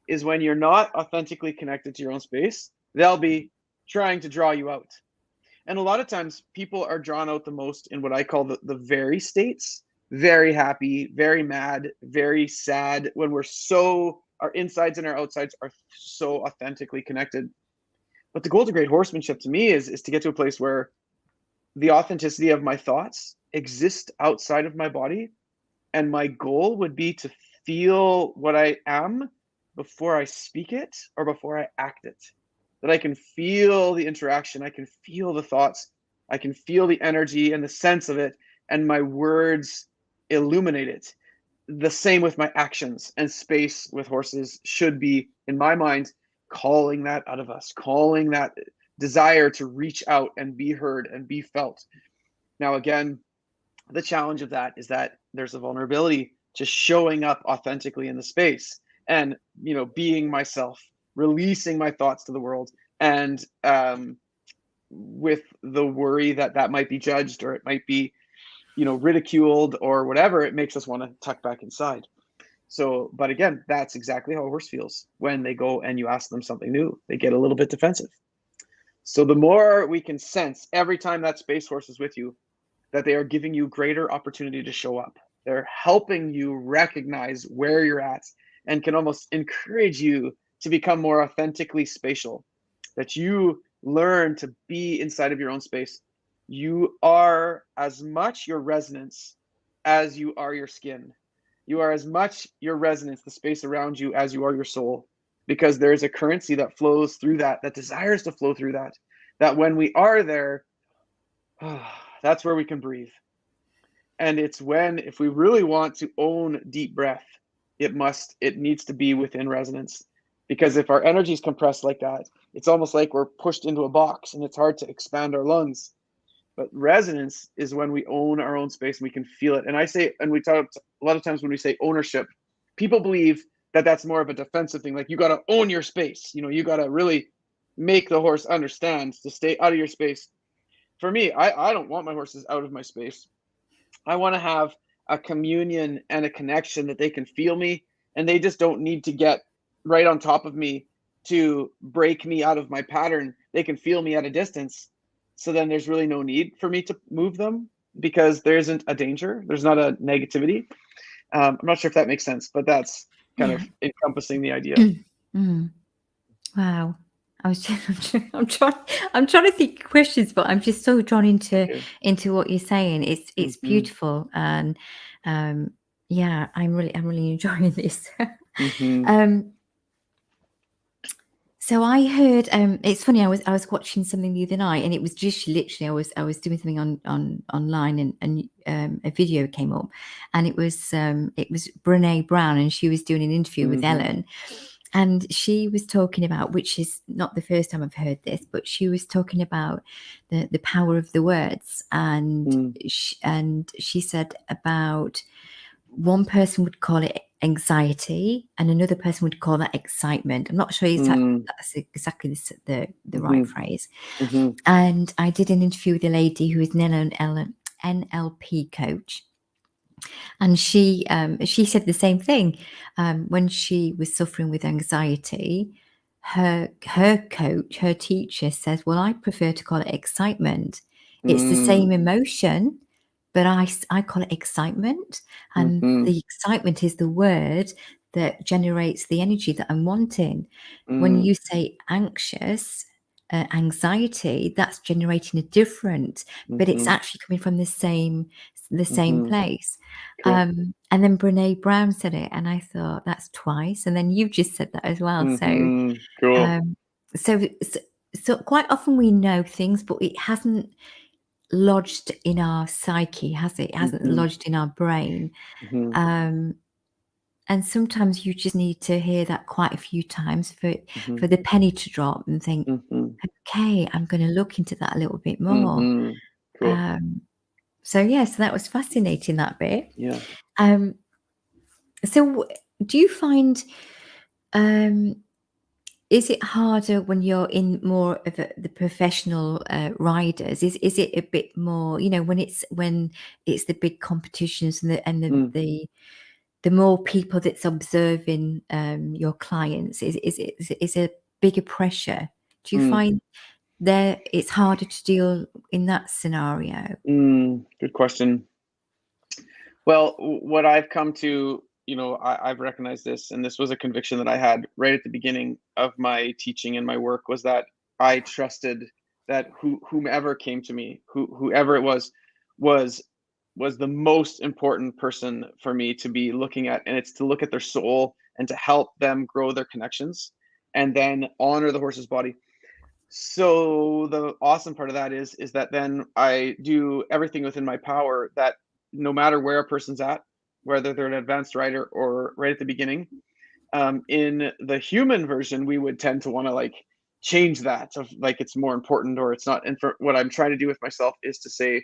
is when you're not authentically connected to your own space, they'll be trying to draw you out. And a lot of times people are drawn out the most in what I call the very states, very happy, very mad, very sad, when our insides and our outsides are so authentically connected. But the goal to great horsemanship to me is to get to a place where the authenticity of my thoughts exist outside of my body. And my goal would be to feel what I am before I speak it or before I act it. That I can feel the interaction, I can feel the thoughts, I can feel the energy and the sense of it, and my words illuminate it. The same with my actions, and space with horses should be, in my mind, calling that out of us, calling that desire to reach out and be heard and be felt. Now, again, the challenge of that is that there's a vulnerability to showing up authentically in the space and being myself, releasing my thoughts to the world, and with the worry that that might be judged or it might be ridiculed or whatever, it makes us want to tuck back inside. So, but again, that's exactly how a horse feels when they go and you ask them something new. They get a little bit defensive. So the more we can sense every time that space horse is with you, that they are giving you greater opportunity to show up. They're helping you recognize where you're at and can almost encourage you to become more authentically spatial, that you learn to be inside of your own space. You are as much your resonance as you are your skin. You are as much your resonance, the space around you, as you are your soul, because there is a currency that flows through that desires to flow through that when we are there, That's where we can breathe. And it's when, if we really want to own deep breath, it needs to be within resonance. Because if our energy is compressed like that, it's almost like we're pushed into a box and it's hard to expand our lungs. But resonance is when we own our own space and we can feel it. And I say, and we talk a lot of times when we say ownership, people believe that that's more of a defensive thing. Like, you got to own your space. You got to really make the horse understand to stay out of your space. For me, I don't want my horses out of my space. I want to have a communion and a connection that they can feel me, and they just don't need to get right on top of me to break me out of my pattern. They can feel me at a distance. So then there's really no need for me to move them because there isn't a danger. There's not a negativity. I'm not sure if that makes sense, but that's kind of encompassing the idea. Wow. I'm trying to think of questions, but I'm just so drawn into what you're saying. It's beautiful, and yeah, I'm really enjoying this. So I heard, it's funny. I was watching something the other night, and it was just literally I was doing something online, and a video came up, and it was Brené Brown, and she was doing an interview with Ellen. And she was talking about, which is not the first time I've heard this, but she was talking about the power of the words. And she said about one person would call it anxiety and another person would call that excitement. I'm not sure that's exactly the right phrase. And I did an interview with a lady who is an NLP coach. And she said the same thing. When she was suffering with anxiety, her coach, her teacher says, well, I prefer to call it excitement. It's the same emotion, but I call it excitement. And the excitement is the word that generates the energy that I'm wanting. When you say anxious, anxiety, that's generating a different, but it's actually coming from the same place. Cool. And then Brené Brown said it, and I thought that's twice. And then you've just said that as well. So, cool. So quite often we know things, but it hasn't lodged in our psyche, has it? It hasn't lodged in our brain. And sometimes you just need to hear that quite a few times for the penny to drop and think, okay, I'm going to look into that a little bit more. Cool. So that was fascinating, that bit. Yeah. So do you find, is it harder when you're in more of the professional riders? Is it a bit more, when it's the big competitions and the more people that's observing your clients, is a bigger pressure? Do you find it's harder to deal in that scenario? Good question. Well, what I've come to, I've recognized this, and this was a conviction that I had right at the beginning of my teaching and my work, was that I trusted that whomever came to me, whoever it was the most important person for me to be looking at. And it's to look at their soul and to help them grow their connections and then honor the horse's body. So the awesome part of that is that then I do everything within my power that no matter where a person's at, whether they're an advanced rider or right at the beginning, in the human version, we would tend to want to like change that of like it's more important or it's not. And for what I'm trying to do with myself is to say,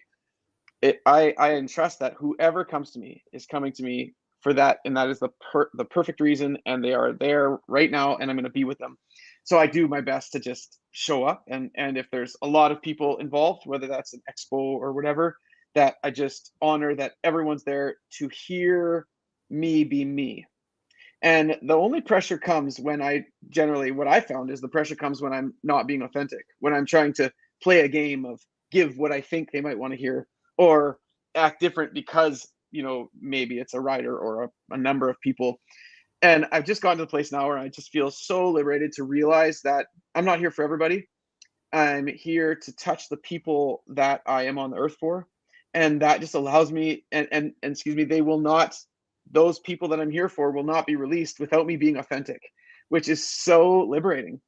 I entrust that whoever comes to me is coming to me for that, and that is the perfect reason, and they are there right now, and I'm going to be with them. So I do my best to just show up, and if there's a lot of people involved, whether that's an expo or whatever, that I just honor that everyone's there to hear me be me. And the only pressure comes when what I found is the pressure comes when I'm not being authentic, when I'm trying to play a game of give what I think they might want to hear or act different because, maybe it's a rider or a number of people. And I've just gotten to the place now where I just feel so liberated to realize that I'm not here for everybody. I'm here to touch the people that I am on the earth for. And that just allows me, and excuse me, those people that I'm here for will not be released without me being authentic, which is so liberating.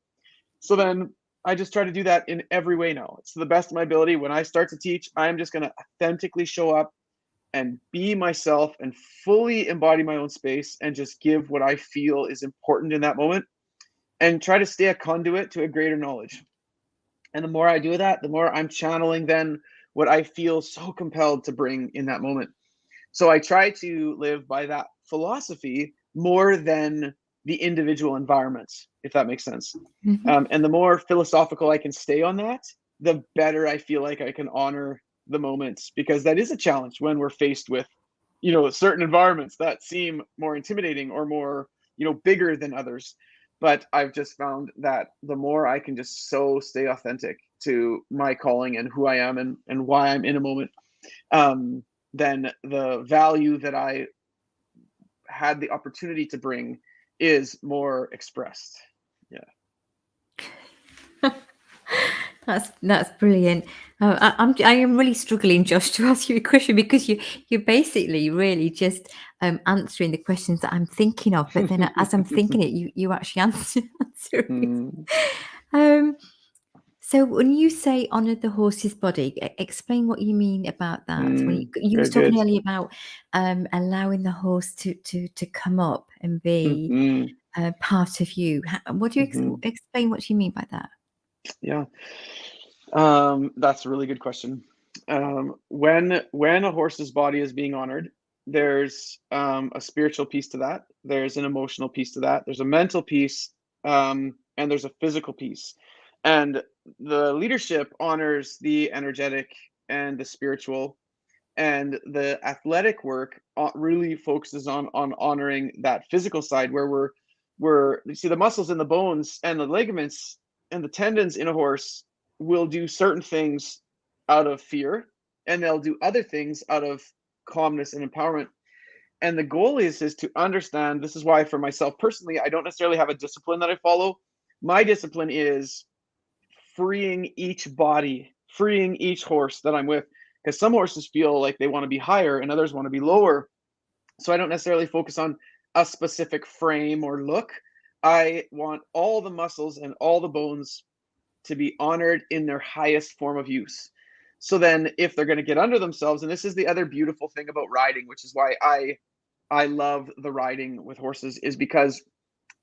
So then I just try to do that in every way now. It's to the best of my ability. When I start to teach, I'm just going to authentically show up and be myself and fully embody my own space and just give what I feel is important in that moment and try to stay a conduit to a greater knowledge. And the more I do that, the more I'm channeling then what I feel so compelled to bring in that moment. So I try to live by that philosophy more than the individual environments, if that makes sense. Mhm. And the more philosophical I can stay on that, the better I feel like I can honor the moments, because that is a challenge when we're faced with, certain environments that seem more intimidating or more, bigger than others. But I've just found that the more I can just so stay authentic to my calling and who I am and why I'm in a moment, um, then the value that I had the opportunity to bring is more expressed. Yeah. That's brilliant. I am really struggling, Josh, to ask you a question because you're basically really just answering the questions that I'm thinking of. But then as I'm thinking it, you actually answer it. Mm, Um, so when you say honor the horse's body, explain what you mean about that. When you was good, talking good. earlier about allowing the horse to come up and be Hmm. part of you. What do you Hmm. explain what you mean by that? Yeah. That's a really good question. When a horse's body is being honored, there's a spiritual piece to that. There's an emotional piece to that. There's a mental piece, and there's a physical piece. And the leadership honors the energetic and the spiritual, and the athletic work really focuses on honoring that physical side, where we're you see the muscles and the bones and the ligaments and the tendons in a horse will do certain things out of fear, and they'll do other things out of calmness and empowerment. And the goal is to understand, this is why for myself personally, I don't necessarily have a discipline that I follow. My discipline is freeing each body, freeing each horse that I'm with, because some horses feel like they want to be higher and others want to be lower. So I don't necessarily focus on a specific frame or look. I want all the muscles and all the bones to be honored in their highest form of use. So then if they're going to get under themselves, and this is the other beautiful thing about riding, which is why I love the riding with horses, is because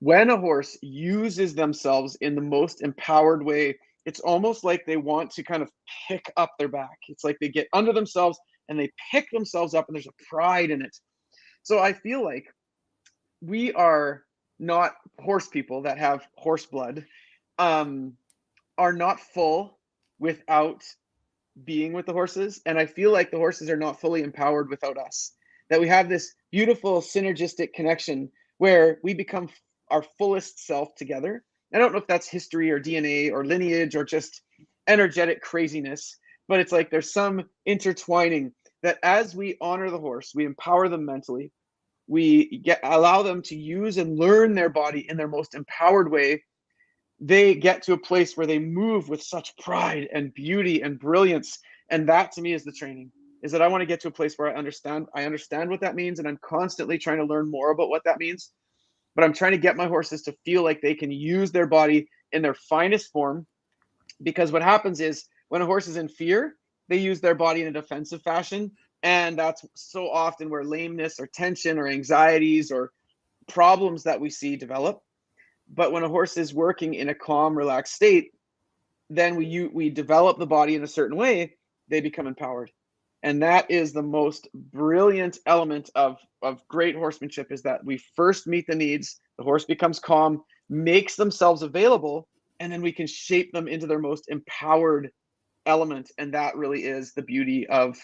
when a horse uses themselves in the most empowered way, it's almost like they want to kind of pick up their back. It's like they get under themselves and they pick themselves up, and there's a pride in it. So I feel like we are not horse people that have horse blood, um, are not full without being with the horses. And I feel like the horses are not fully empowered without us. That we have this beautiful synergistic connection where we become our fullest self together. I don't know if that's history or DNA or lineage or just energetic craziness, but it's like there's some intertwining that as we honor the horse, we empower them mentally, we allow them to use and learn their body in their most empowered way. They get to a place where they move with such pride and beauty and brilliance. And that to me is the training, is that I want to get to a place where I understand what that means, and I'm constantly trying to learn more about what that means. But I'm trying to get my horses to feel like they can use their body in their finest form, because what happens is when a horse is in fear, they use their body in a defensive fashion, and that's so often where lameness or tension or anxieties or problems that we see develop. But when a horse is working in a calm, relaxed state, then we develop the body in a certain way, they become empowered. And that is the most brilliant element of great horsemanship, is that we first meet the needs, the horse becomes calm, makes themselves available, and then we can shape them into their most empowered element. And that really is the beauty of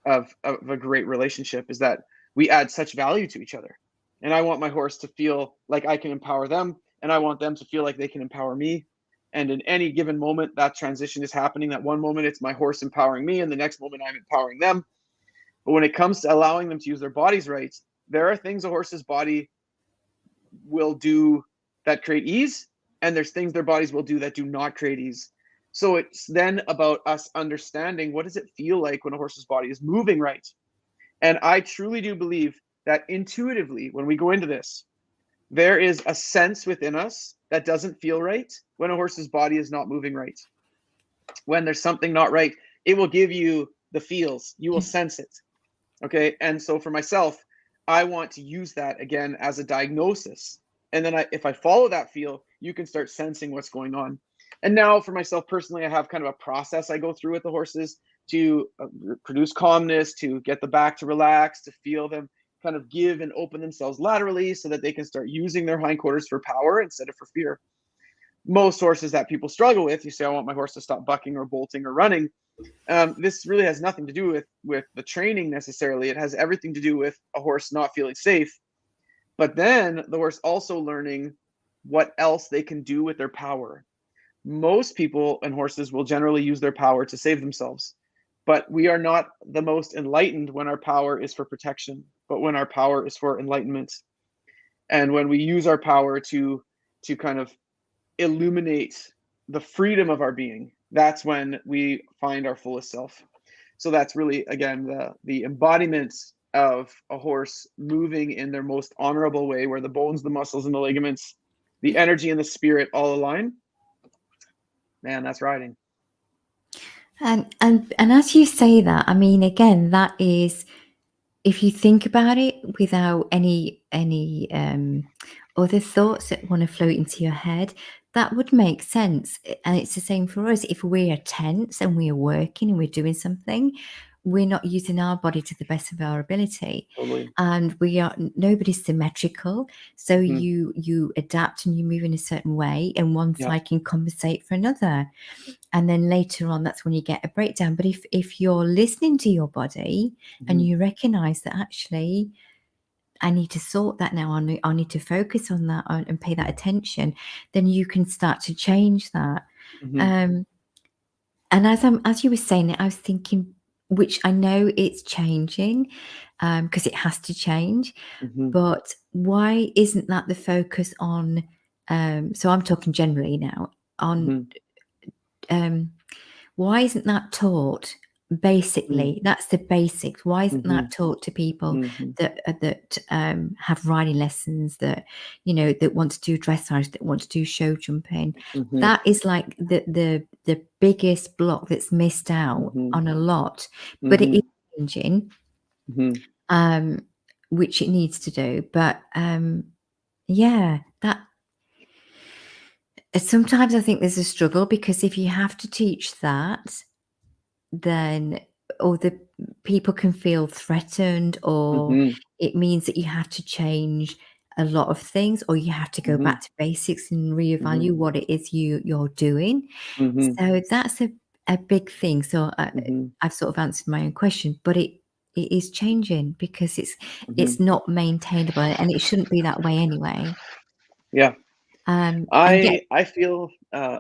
a great relationship, is that we add such value to each other. And I want my horse to feel like I can empower them, and I want them to feel like they can empower me. And in any given moment, that transition is happening. That one moment, it's my horse empowering me, and the next moment, I'm empowering them. But when it comes to allowing them to use their bodies right, there are things a horse's body will do that create ease, and there's things their bodies will do that do not create ease. So it's then about us understanding, what does it feel like when a horse's body is moving right? And I truly do believe that intuitively, when we go into this, There is a sense within us that doesn't feel right when a horse's body is not moving right. When there's something not right, it will give you the feels. You will sense it. Okay. And so for myself, I want to use that again as a diagnosis. And then if I follow that feel, you can start sensing what's going on. And now for myself personally, I have kind of a process I go through with the horses to produce calmness, to get the back to relax, to feel them kind of give and open themselves laterally so that they can start using their hindquarters for power instead of for fear. Most horses that people struggle with, you say, I want my horse to stop bucking or bolting or running. This really has nothing to do with the training necessarily. It has everything to do with a horse not feeling safe, but then the horse also learning what else they can do with their power. Most people and horses will generally use their power to save themselves, but we are not the most enlightened when our power is for protection, but when our power is for enlightenment. And when we use our power to kind of illuminate the freedom of our being, that's when we find our fullest self. So that's really, again, the embodiment of a horse moving in their most honorable way, where the bones, the muscles, and the ligaments, the energy and the spirit all align. Man, that's riding. And as you say that, I mean, again, that is, if you think about it without any other thoughts that want to float into your head, that would make sense. And it's the same for us. If we're tense and we're working and we're doing something, we're not using our body to the best of our ability. Totally. And nobody's symmetrical. So Mhm. you adapt and you move in a certain way, and one Yeah. side can compensate for another. And then later on, that's when you get a breakdown. But if you're listening to your body and Mhm. you recognize that actually I need to sort that now, I need to focus on that and pay that attention, then you can start to change that. Mhm. And as you were saying it, I was thinking, which I know it's changing, because it has to change. Mhm. But why isn't that the focus on? So I'm talking generally now on. Mhm. Um, Why isn't that taught? Mhm. Basically, that's the basics. Why isn't that Mhm. taught to people Mhm. that have riding lessons, that that want to do dressage, that want to do show jumping? Mhm. That is like the biggest block that's missed out Mhm. on a lot, but it is Mhm. changing, Mhm. um, which it needs to do. But yeah, that sometimes I think there's a struggle, because if you have to teach that, then the people can feel threatened, or Mhm. it means that you have to change a lot of things, or you have to go Mhm. back to basics and Mhm. reevaluate what it is you're doing. Mhm. So that's a big thing. So Mhm. I've sort of answered my own question, but it is changing, because it's Mhm. not maintainable, and it shouldn't be that way anyway. Yeah. And get I feel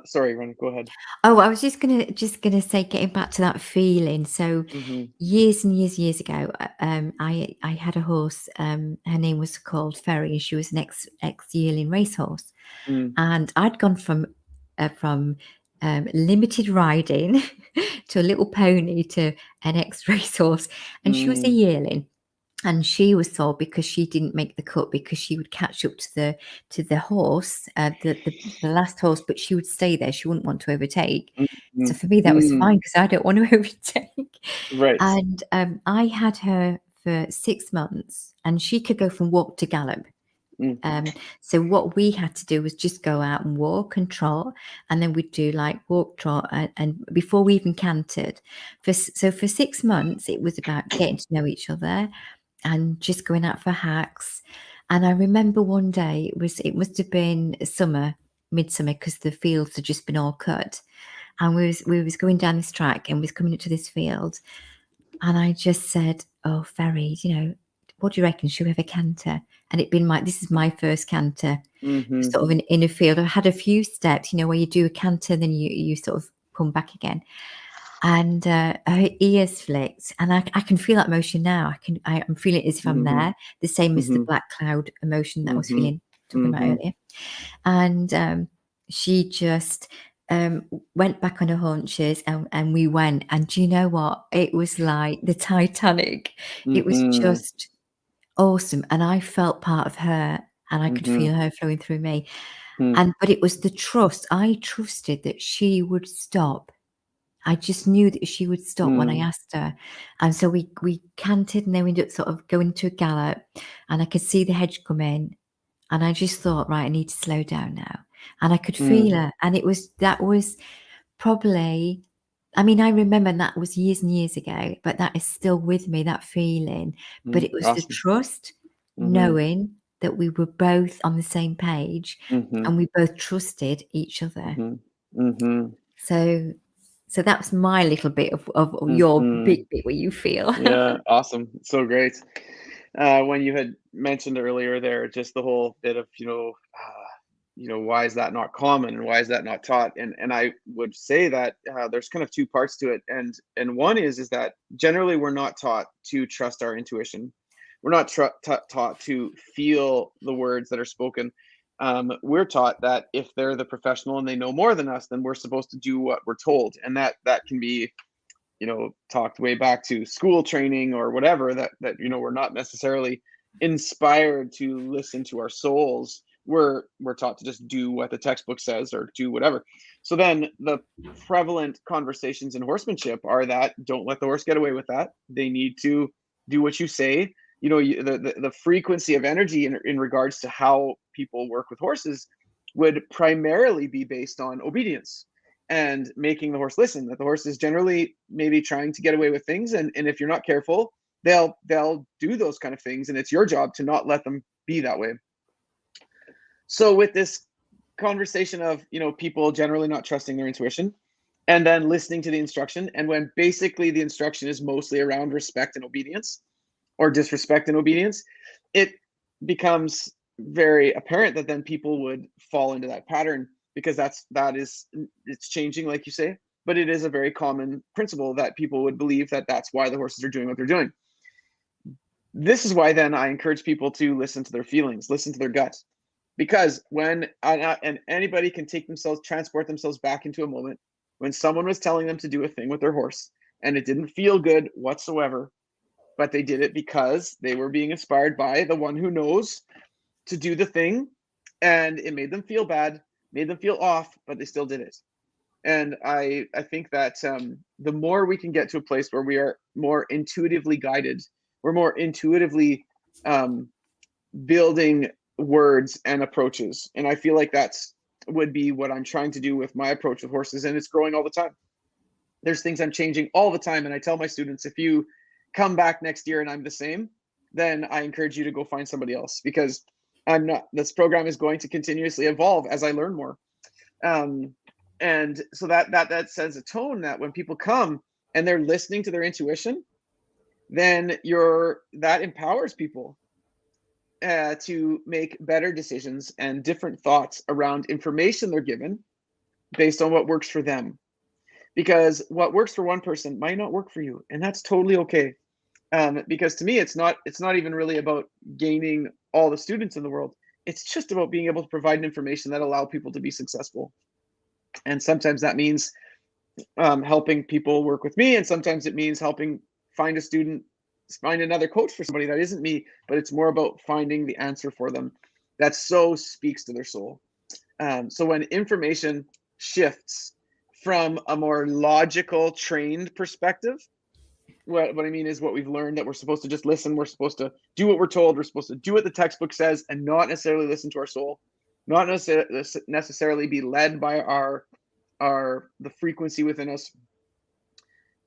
sorry, Ron, go ahead. Oh, I was just gonna say, getting back to that feeling. So Mhm. years and years ago, I had a horse. Her name was called Ferry, and she was an ex yearling racehorse. Mm. And I'd gone from limited riding to a little pony to an ex racehorse, and she was a Mm. yearling. And she was sold because she didn't make the cut, because she would catch up to the horse, the last horse, but she would stay there. She wouldn't want to overtake. So Mhm. for me, that was Mm. fine, because I don't want to overtake. Right. And I had her for 6 months, and she could go from walk to gallop. Mm. So what we had to do was just go out and walk and trot, and then we'd do like walk, trot, and before we even cantered. So for 6 months, it was about getting to know each other and just going out for hacks. And I remember one day, it must have been summer, midsummer, because the fields had just been all cut. And we was going down this track, and we was coming up to this field, and I just said, "Oh, Ferry, what do you reckon? Should we have a canter?" And this is my first canter, Mhm. sort of in a field. I had a few steps, where you do a canter, then you sort of come back again. And her ears flicked, and I can feel that motion now. I'm feeling it as if I'm Mhm. there, the same as the Mhm. black cloud emotion that I was Mhm. feeling, talking about Mhm. earlier. And she just went back on her haunches, and we went. And do you know what? It was like the Titanic. It was Mhm. just awesome, and I felt part of her. and I could Mhm. feel her flowing through me. Mm. But it was the trust. I trusted that she would stop. I just knew that she would stop when I Mm. asked her. And so we cantered, and then we ended up sort of going to a gallop, and I could see the hedge come in, and I just thought, right, I need to slow down now. And I could feel Mm. her. And that was probably, I mean, I remember, and that was years and years ago, but that is still with me, that feeling. But Mm. it was the Awesome. trust, Mhm. knowing that we were both on the same page Mhm. and we both trusted each other. Mhm. Mhm. So that's my little bit of your big Mhm. bit where you feel. Yeah, awesome. So great. When you had mentioned earlier there, just the whole bit of, why is that not common and why is that not taught? And I would say that there's kind of two parts to it, and one is that generally we're not taught to trust our intuition. We're not taught to feel the words that are spoken. We're taught that if they're the professional and they know more than us, then we're supposed to do what we're told, and that can be talked way back to school training or whatever, that we're not necessarily inspired to listen to our souls. We're taught to just do what the textbook says or do whatever. So then the prevalent conversations in horsemanship are that don't let the horse get away with that. They need to do what you say. The frequency of energy in regards to how people work with horses would primarily be based on obedience and making the horse listen, that the horse is generally maybe trying to get away with things, and if you're not careful, they'll do those kind of things, and it's your job to not let them be that way. So with this conversation of people generally not trusting their intuition and then listening to the instruction, and when basically the instruction is mostly around respect and obedience, or disrespect and obedience, it becomes very apparent that then people would fall into that pattern, because it's changing, like you say, but it is a very common principle that people would believe that that's why the horses are doing what they're doing. This is why then I encourage people to listen to their feelings, listen to their gut, because and anybody can transport themselves back into a moment when someone was telling them to do a thing with their horse and it didn't feel good whatsoever, but they did it because they were being inspired by the one who knows to do the thing, and it made them feel bad, made them feel off, but they still did it. And I think that the more we can get to a place where we are more intuitively guided, we're more intuitively um, building words and approaches, and I feel like that's would be what I'm trying to do with my approach with horses, and it's growing all the time. There's things I'm changing all the time, and I tell my students, if you come back next year and I'm the same, then I encourage you to go find somebody else, because I'm not. This program is going to continuously evolve as I learn more. Um, and so that sets a tone that when people come and they're listening to their intuition, then that empowers people to make better decisions and different thoughts around information they're given based on what works for them, because what works for one person might not work for you, and that's totally okay. Because to me, it's not even really about gaining all the students in the world. It's just about being able to provide information that allow people to be successful. And sometimes that means helping people work with me, and sometimes it means helping find a student, find another coach for somebody that isn't me. But it's more about finding the answer for them that so speaks to their soul. So when information shifts from a more logical, trained perspective, what I mean is what we've learned, that we're supposed to just listen, we're supposed to do what we're told, we're supposed to do what the textbook says, and not necessarily listen to our soul, not necessarily be led by the frequency within us.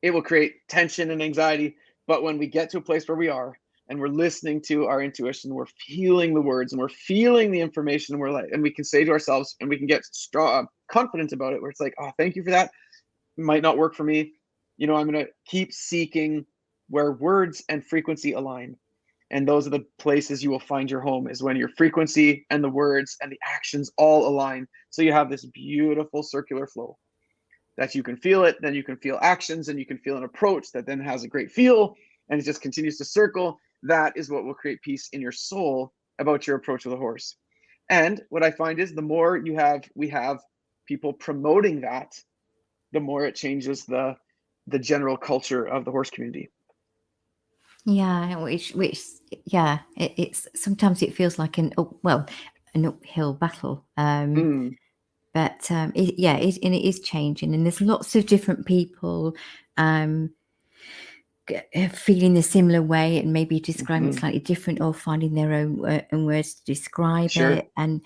It will create tension and anxiety. But when we get to a place where we are and we're listening to our intuition, we're feeling the words and we're feeling the information, and we're like, and we can say to ourselves, and we can get strong, confident about it, where it's like, oh, thank you for that. It might not work for me. I'm going to keep seeking where words and frequency align. And those are the places you will find your home, is when your frequency and the words and the actions all align. So you have this beautiful circular flow that you can feel it, then you can feel actions, and you can feel an approach that then has a great feel, and it just continues to circle. That is what will create peace in your soul about your approach with a horse. And what I find is the more we have people promoting that, the more it changes the general culture of the horse community. Yeah, which yeah, it's sometimes it feels like an uphill battle. Mm, But yeah, and it is changing, and there's lots of different people um, feeling the similar way and maybe describing it mhm. slightly different or finding their own words to describe Sure. it. And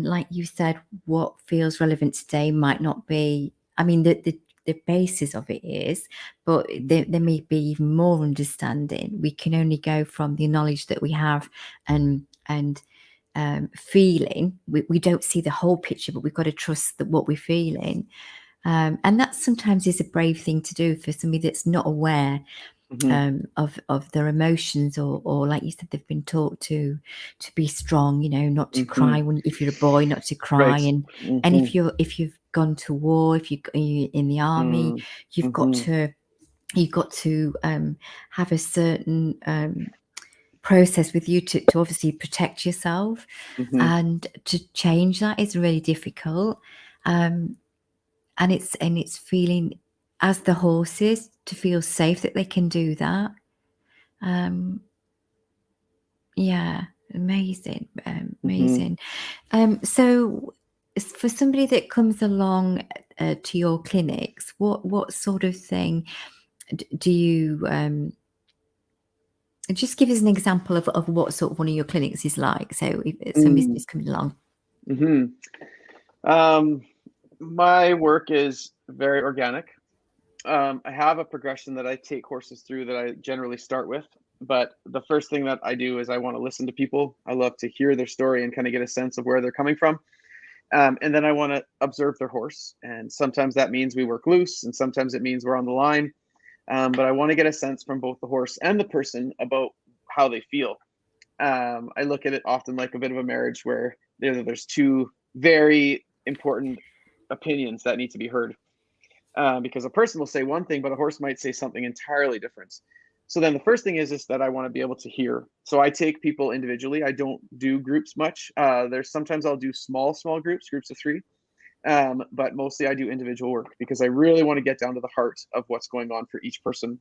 like you said, what feels relevant today might not be. I mean, the basis of it is, but there may be even more understanding. We can only go from the knowledge that we have and feeling. We don't see the whole picture, but we've got to trust that what we're feeling. And that sometimes is a brave thing to do for somebody that's not aware Mhm, of their emotions, or like you said, they've been taught to be strong, not to cry mhm. when if you're a boy, not to cry, Right. and Mhm, if you've gone to war, if you're in the army, mm, you've got mhm, to you've got to have a certain process with you to obviously protect yourself, mhm, and to change that is really difficult. Um, and it's feeling as the horses to feel safe that they can do that. Um, yeah, amazing, mhm, amazing. So for somebody that comes along to your clinics, what sort of thing do you just give us an example of what sort of one of your clinics is like? So if somebody's mm, just coming along. mhm. Um, my work is very organic. I have a progression that I take horses through that I generally start with, but the first thing that I do is I want to listen to people. I love to hear their story and kind of get a sense of where they're coming from. And then I want to observe their horse. And sometimes that means we work loose, and sometimes it means we're on the line. But I want to get a sense from both the horse and the person about how they feel. I look at it often like a bit of a marriage where there's two very important opinions that need to be heard. Because a person will say one thing, but a horse might say something entirely different. So then the first thing is that I want to be able to hear. So I take people individually. I don't do groups much. There's sometimes I'll do small groups of three, but mostly I do individual work because I really want to get down to the heart of what's going on for each person.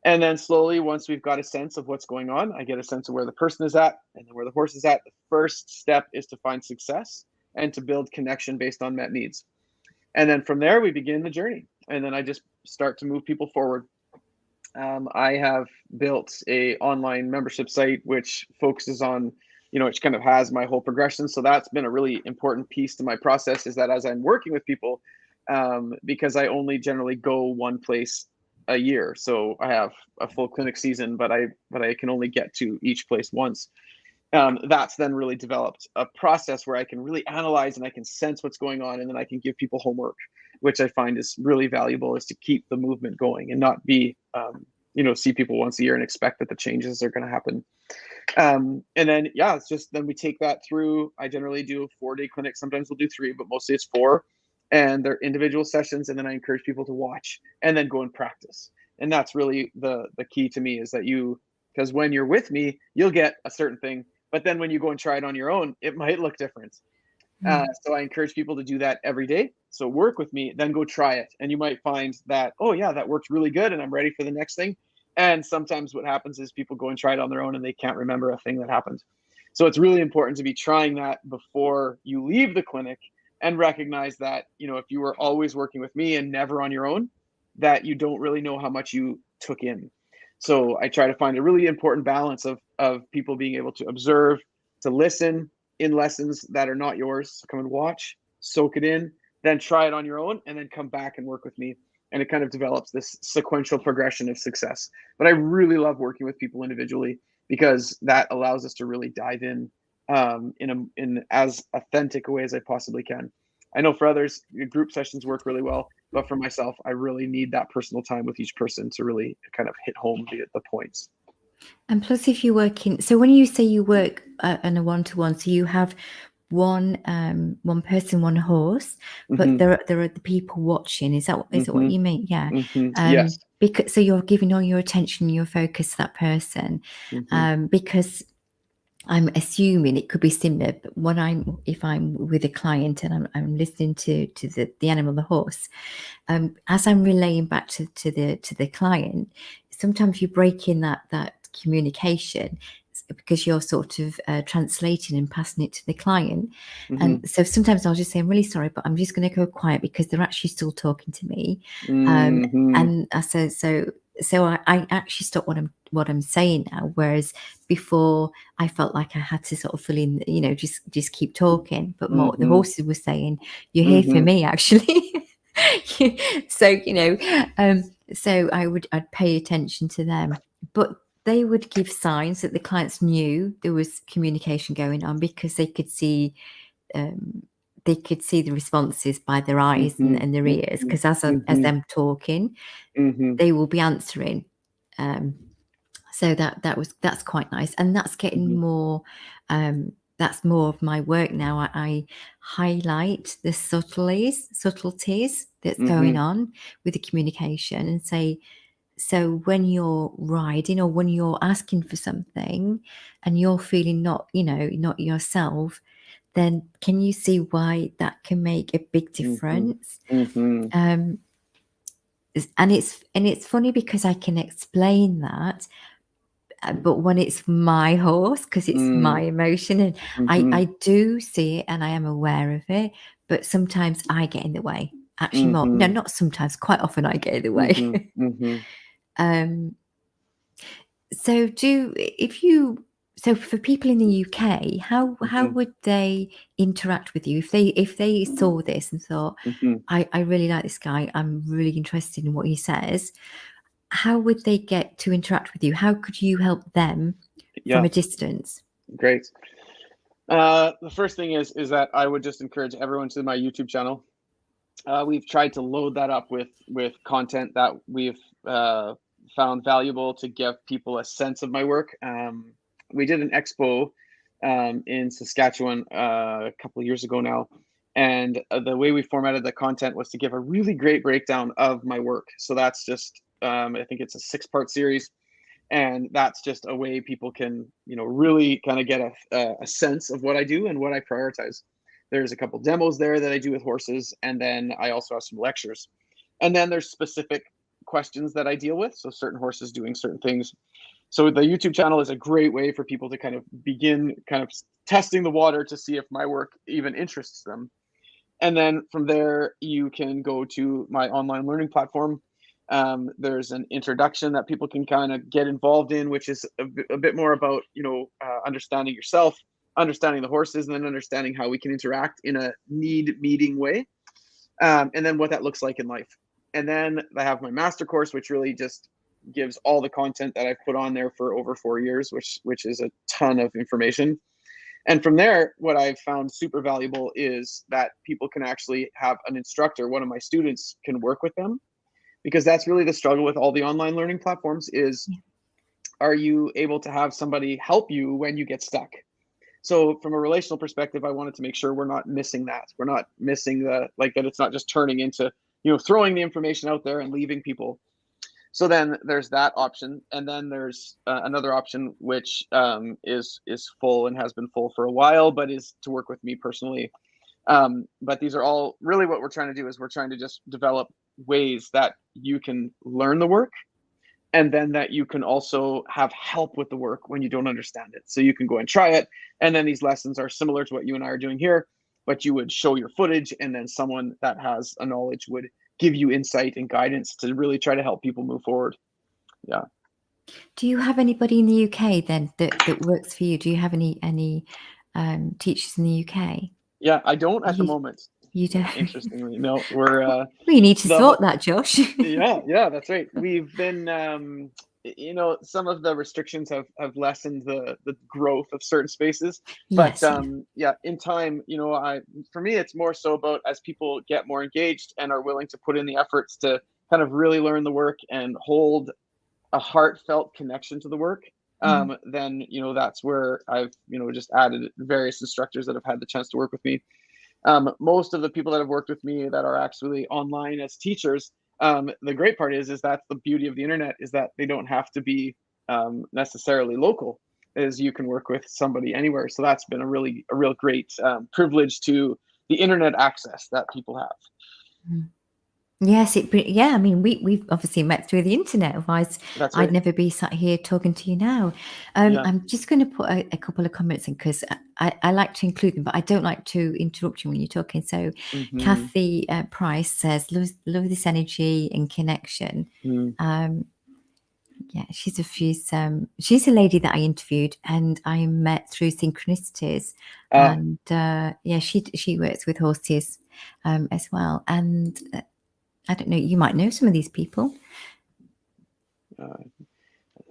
And then slowly, once we've got a sense of what's going on, I get a sense of where the person is at and then where the horse is at. The first step is to find success and to build connection based on met needs. And then from there, we begin the journey. And then I just start to move people forward. I have built a online membership site which focuses on, which kind of has my whole progression. So that's been a really important piece to my process, is that as I'm working with people, because I only generally go one place a year, so I have a full clinic season, but I can only get to each place once. That's then really developed a process where I can really analyze and I can sense what's going on, and then I can give people homework, which I find is really valuable, is to keep the movement going and not be, see people once a year and expect that the changes are going to happen. And then, yeah, it's just then we take that through. I generally do a 4-day clinic. Sometimes we'll do 3, but mostly it's 4. And they're individual sessions. And then I encourage people to watch and then go and practice. And that's really the key to me, is that because when you're with me, you'll get a certain thing. But then when you go and try it on your own, it might look different. Mm. So I encourage people to do that every day. So work with me, then go try it. And you might find that, oh, yeah, that worked really good. And I'm ready for the next thing. And sometimes what happens is people go and try it on their own and they can't remember a thing that happened. So it's really important to be trying that before you leave the clinic, and recognize that, if you were always working with me and never on your own, that you don't really know how much you took in. So I try to find a really important balance of people being able to observe, to listen in lessons that are not yours. So come and watch, soak it in, then try it on your own, and then come back and work with me. And it kind of develops this sequential progression of success. But I really love working with people individually, because that allows us to really dive in as authentic a way as I possibly can. I know for others, group sessions work really well, but for myself, I really need that personal time with each person to really kind of hit home the points. And plus, if you work in, so when you say you work on a one-to-one, so you have one person, one horse, but Hmm. there are the people watching. Is that what Hmm. you mean? Yeah. Yes. Because so you're giving all your attention, your focus to that person, Hmm. because I'm assuming it could be similar, but if I'm with a client and I'm listening to the animal, the horse, as I'm relaying back to the client, sometimes you break in that communication because you're sort of translating and passing it to the client. And Mhm. so sometimes I'll just say, I'm really sorry, but I'm just going to go quiet because they're actually still talking to me. Mhm. And I said, so I actually stop what I'm saying now. Whereas before I felt like I had to sort of fill in, just keep talking. But more the Mhm. horses were saying, "You're here for Mhm. me, actually." So so I'd pay attention to them, but they would give signs that the clients knew there was communication going on because um, they could see the responses by their eyes Mhm. and their ears. Mhm. Because as Mhm. I'm talking, Mhm. they will be answering. Um, so that's quite nice, and that's getting Mhm. more. That's more of my work now. I highlight the subtleties that's going Mhm. on with the communication and say, so when you're riding or when you're asking for something and you're feeling not yourself, then can you see why that can make a big Mhm. difference? Mhm. Um, and it's funny because I can explain that, but when it's my horse, because it's my Mm. emotion, and I Mhm. do see it and I am aware of it, but sometimes I get in the way. Actually, more no, Mhm. not sometimes. Quite often, I get in the Mhm. way. Mhm. um, so do if you so for people in the UK, how Mhm. would they interact with you if they saw this and thought, Mhm. I really like this guy, I'm really interested in what he says. How would they get to interact with you? How could you help them from Yeah, a distance? great. The first thing is that I would just encourage everyone to my YouTube channel. We've tried to load that up with content that we've found valuable to give people a sense of my work. We did an expo in Saskatchewan a couple of years ago now, and the way we formatted the content was to give a really great breakdown of my work. So that's just I think it's a 6-part series, and that's just a way people can really kind of get a sense of what I do and what I prioritize. There's a couple demos there that I do with horses, and then I also have some lectures, and then there's specific questions that I deal with, so certain horses doing certain things. So the YouTube channel is a great way for people to kind of begin kind of testing the water to see if my work even interests them. And then from there, you can go to my online learning platform. There's an introduction that people can kind of get involved in, which is a bit more about, understanding yourself, understanding the horses, and then understanding how we can interact in a need meeting way. And then what that looks like in life. And then I have my master course, which really just gives all the content that I've put on there for over 4 years, which is a ton of information. And from there, what I've found super valuable is that people can actually have an instructor, one of my students can work with them, because that's really the struggle with all the online learning platforms is, Yeah. are you able to have somebody help you when you get stuck? So from a relational perspective, I wanted to make sure we're not missing that. We're not missing that it's not just turning into, throwing the information out there and leaving people. So then there's that option, and then there's another option which is full and has been full for a while, but is to work with me personally. But these are all really what we're trying to do is we're trying to just develop ways that you can learn the work, and then that you can also have help with the work when you don't understand it. So you can go and try it, and then these lessons are similar to what you and I are doing here, but you would show your footage, and then someone that has a knowledge would give you insight and guidance to really try to help people move forward. Yeah. Do you have anybody in the UK then that works for you? Do you have any teachers in the UK? Yeah, I don't at the You moment. you don't. Interestingly, no, we're Well, you need to the sort whole that, Josh. yeah, that's right. We've been some of the restrictions have lessened the growth of certain spaces, but Yes. yeah, in time, I for me it's more so about as people get more engaged and are willing to put in the efforts to kind of really learn the work and hold a heartfelt connection to the work. Mm. Then that's where I've just added various instructors that have had the chance to work with me. Most of the people that have worked with me that are actually online as teachers, the great part is that's the beauty of the internet, is that they don't have to be necessarily local, is you can work with somebody anywhere. So that's been a real great privilege to the internet access that people have. Mm. Yes, yeah, I mean, we've obviously met through the internet, otherwise That's I'd right. never be sat here talking to you now. Yeah. I'm just going to put a couple of comments in because I like to include them, but I don't like to interrupt you when you're talking. So Hmm. Kathy Price says, love this energy and connection. Mm. Um, yeah, she's a lady that I interviewed and I met through synchronicities, Uh, and yeah, she works with horses as well. And I don't know, you might know some of these people. uh,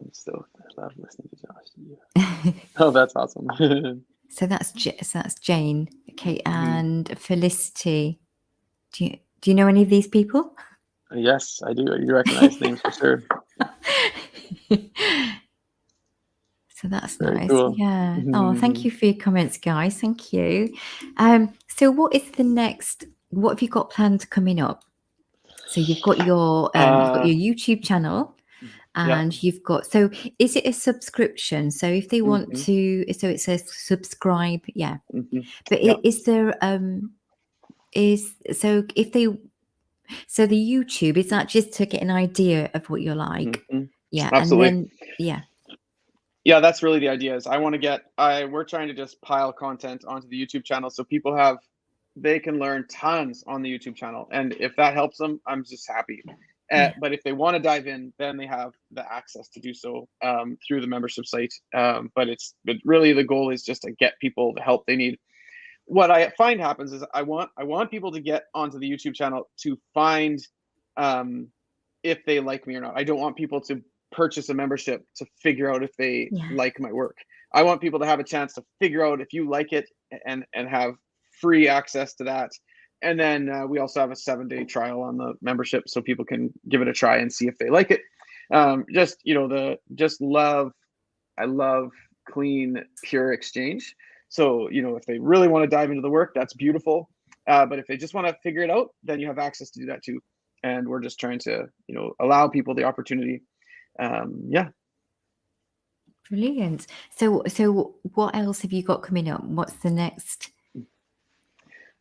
I'm still, I love listening to Josh. Yeah. Oh, that's awesome. So that's Jane, okay, Mhm. and Felicity. Do you know any of these people? Yes, I do. You recognize names for sure. So that's Very nice. cool. Yeah. Oh, thank Mhm. you for your comments, guys. Thank you. So what is the next? What have you got planned coming up? So you've got Uh, your YouTube channel, yeah. and you've got, so is it a subscription? So if they want Hmm. to, so it says subscribe, yeah. Hmm. But Yeah. is there is so if they so the YouTube, is that just to get an idea of what you're like? Hmm. Yeah, and Absolutely. then yeah. Yeah, that's really the idea. Is I want to get. We're trying to just pile content onto the YouTube channel so people have, they can learn tons on the YouTube channel, and if that helps them, I'm just happy. Yeah. But if they want to dive in, then they have the access to do so through the membership site. But really the goal is just to get people the help they need. What I find happens is I want people to get onto the YouTube channel to find um, if they like me or not. I don't want people to purchase a membership to figure out if they Yeah. like my work. I want people to have a chance to figure out if you like it, and have free access to that. And then we also have a 7-day trial on the membership, so people can give it a try and see if they like it. Just the just love I love clean, pure exchange. So, if they really want to dive into the work, that's beautiful. But if they just want to figure it out, then you have access to do that too. And we're just trying to, allow people the opportunity. Yeah. Brilliant. So what else have you got coming up? What's the next?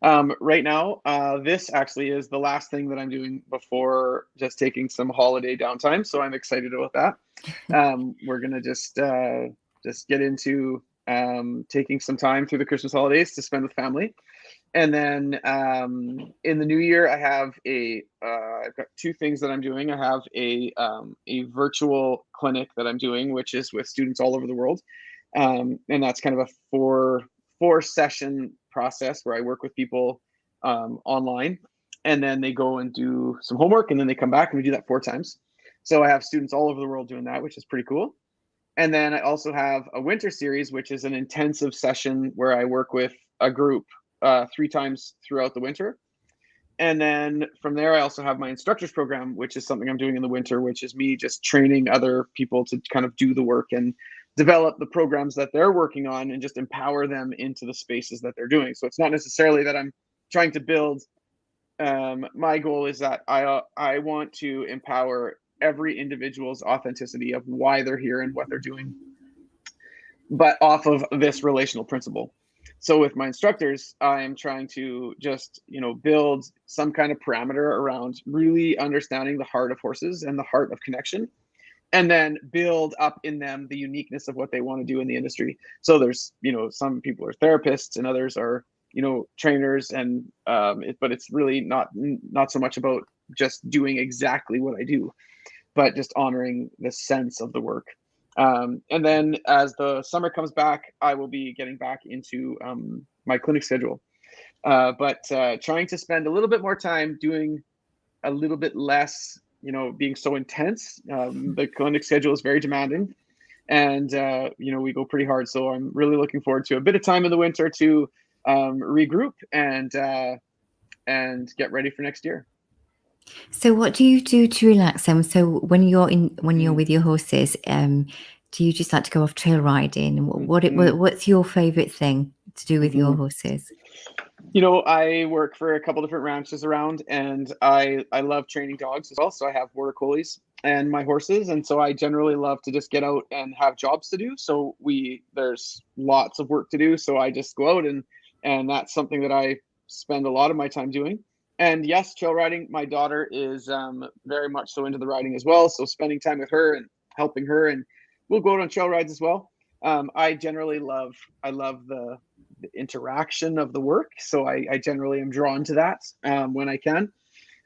Right now, this actually is the last thing that I'm doing before just taking some holiday downtime. So I'm excited about that. We're gonna just get into taking some time through the Christmas holidays to spend with family. And then in the new year, I've got two things that I'm doing. I have a virtual clinic that I'm doing, which is with students all over the world, and that's kind of a four session process where I work with people online, and then they go and do some homework, and then they come back, and we do that 4 times. So I have students all over the world doing that, which is pretty cool. And then I also have a winter series, which is an intensive session where I work with a group 3 times throughout the winter. And then from there, I also have my instructors program, which is something I'm doing in the winter, which is me just training other people to kind of do the work and develop the programs that they're working on and just empower them into the spaces that they're doing. So it's not necessarily that I'm trying to build. My goal is that I want to empower every individual's authenticity of why they're here and what they're doing, but off of this relational principle. So with my instructors, I'm trying to just, build some kind of parameter around really understanding the heart of horses and the heart of connection, and then build up in them the uniqueness of what they want to do in the industry. So there's, some people are therapists and others are, trainers, and but it's really not so much about just doing exactly what I do, but just honoring the sense of the work. And then as the summer comes back, I will be getting back into my clinic schedule, but trying to spend a little bit more time doing a little bit less, being so intense. The clinic schedule is very demanding, and we go pretty hard. So I'm really looking forward to a bit of time in the winter to regroup and get ready for next year. So what do you do to relax them? So when you're Mm-hmm. with your horses, do you just like to go off trail riding? Mm-hmm. What's your favorite thing to do with your Mm-hmm. horses? I work for a couple different ranches around, and I love training dogs as well. So I have border collies and my horses, and so I generally love to just get out and have jobs to do. So there's lots of work to do, so I just go out, and that's something that I spend a lot of my time doing. And yes, trail riding. My daughter is very much so into the riding as well. So spending time with her and helping her, and we'll go out on trail rides as well. I generally love I love the interaction of the work, so I generally am drawn to that when I can.